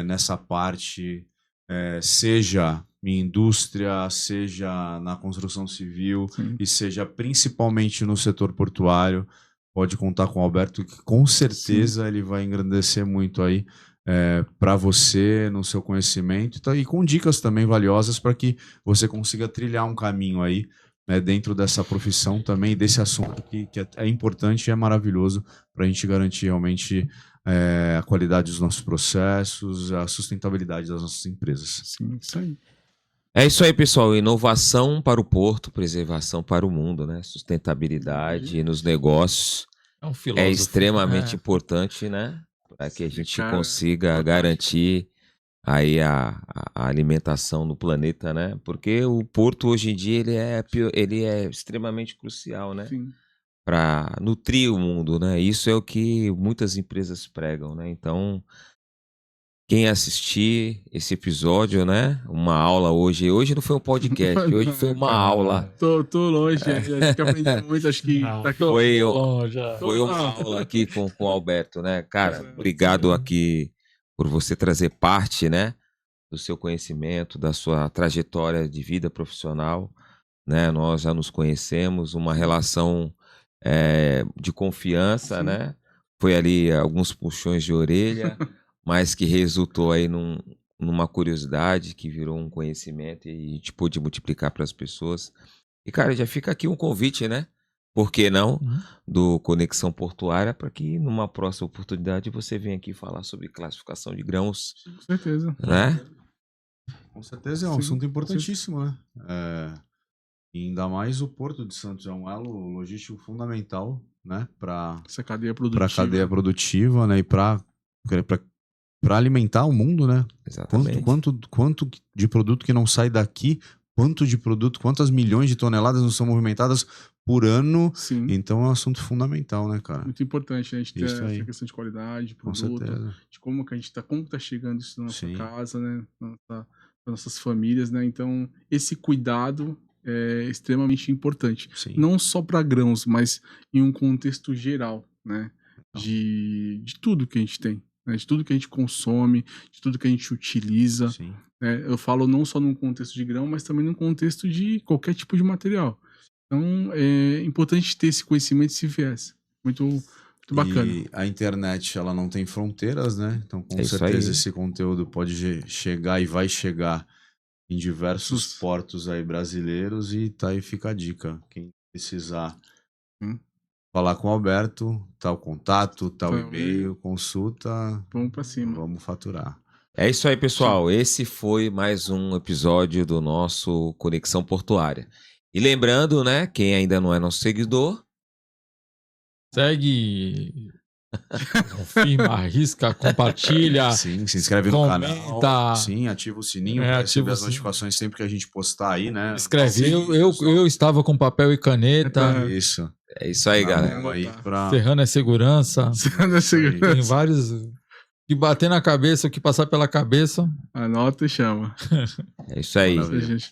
nessa parte, seja em indústria, seja na construção civil e seja principalmente no setor portuário, pode contar com o Alberto, que com certeza ele vai engrandecer muito aí para você, no seu conhecimento, e com dicas também valiosas para que você consiga trilhar um caminho aí né, dentro dessa profissão também, desse assunto que é importante e é maravilhoso para a gente garantir realmente a qualidade dos nossos processos, a sustentabilidade das nossas empresas. Sim, isso aí. É isso aí, pessoal. Inovação para o porto, preservação para o mundo, né? Sustentabilidade nos negócios É um filósofo. é extremamente importante, né? Para que a gente consiga garantir aí a alimentação no planeta, né? Porque o porto hoje em dia ele é extremamente crucial, né? Para nutrir o mundo, né? Isso é o que muitas empresas pregam, né? Então, quem assistir esse episódio, né? Uma aula hoje não foi um podcast, hoje foi uma aula. Tô longe, acho que aprendi muito, acho que tá aqui foi longe. Uma aula aqui com o Alberto, né? Cara, obrigado aqui por você trazer parte, né? Do seu conhecimento, da sua trajetória de vida profissional, né? Nós já nos conhecemos, uma relação de confiança, né? Foi ali alguns puxões de orelha, mas que resultou aí numa curiosidade que virou um conhecimento e a gente pôde multiplicar para as pessoas. E, cara, já fica aqui um convite, né? Por que não? Do Conexão Portuária, para que numa próxima oportunidade você venha aqui falar sobre classificação de grãos. Com certeza. Né? Com certeza é um assunto importantíssimo, né? E ainda mais o Porto de Santos é um elo logístico fundamental, né? Para essa cadeia produtiva. Para a cadeia produtiva, né? E para alimentar o mundo, né? Exatamente. Quanto de produto que não sai daqui, quantas milhões de toneladas não são movimentadas por ano. Sim. Então é um assunto fundamental, né, cara? Muito importante, né? A gente ter essa questão de qualidade, de produto, com certeza. De como tá chegando isso na nossa casa, né? Nas nossas famílias, né? Então, esse cuidado é extremamente importante. Sim. Não só para grãos, mas em um contexto geral, né? De tudo que a gente tem. De tudo que a gente consome, de tudo que a gente utiliza. Eu falo não só num contexto de grão, mas também num contexto de qualquer tipo de material. Então, é importante ter esse conhecimento e esse viés. Muito bacana. E a internet, ela não tem fronteiras, né? Então, com certeza, esse conteúdo pode chegar e vai chegar em diversos portos aí brasileiros e tá aí, fica a dica. Quem precisar falar com o Alberto, tá o contato, tá o e-mail, consulta. Vamos pra cima. Vamos faturar. É isso aí, pessoal. Esse foi mais um episódio do nosso Conexão Portuária. E lembrando, né, quem ainda não é nosso seguidor, segue, confirma, arrisca, compartilha. Sim, se inscreve no canal. Sim, ativa o sininho para receber as notificações sempre que a gente postar aí, né? Escreve. Eu estava com papel e caneta. Isso. É isso aí, galera. Serrano é segurança. Serrano é segurança. Tem vários. Que bater na cabeça, o que passar pela cabeça. Anota e chama. É isso aí.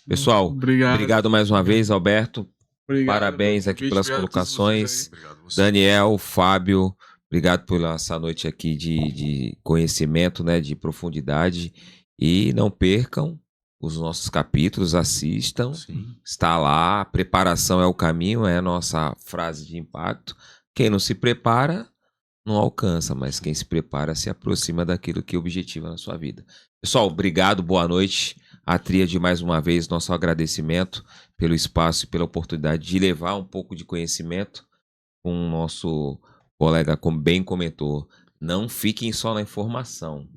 Pessoal, obrigado mais uma vez, Alberto. Parabéns aqui pelas colocações. Daniel, Fábio, obrigado por essa noite aqui de conhecimento, né, de profundidade. E não percam os nossos capítulos, assistam. Está lá, preparação é o caminho, é a nossa frase de impacto. Quem não se prepara não alcança, mas quem se prepara se aproxima daquilo que objetiva na sua vida. Pessoal, obrigado, boa noite. A Tríade, mais uma vez, nosso agradecimento pelo espaço e pela oportunidade de levar um pouco de conhecimento com o nosso colega, como bem comentou. Não fiquem só na informação.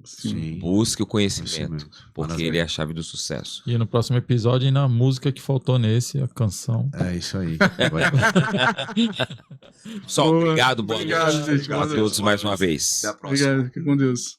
Busque o conhecimento, porque ele é a chave do sucesso. E no próximo episódio, na música que faltou nesse, a canção. É isso aí. Pessoal, obrigado, boa noite a todos mais uma vez. Até a próxima. Obrigado, fique com Deus.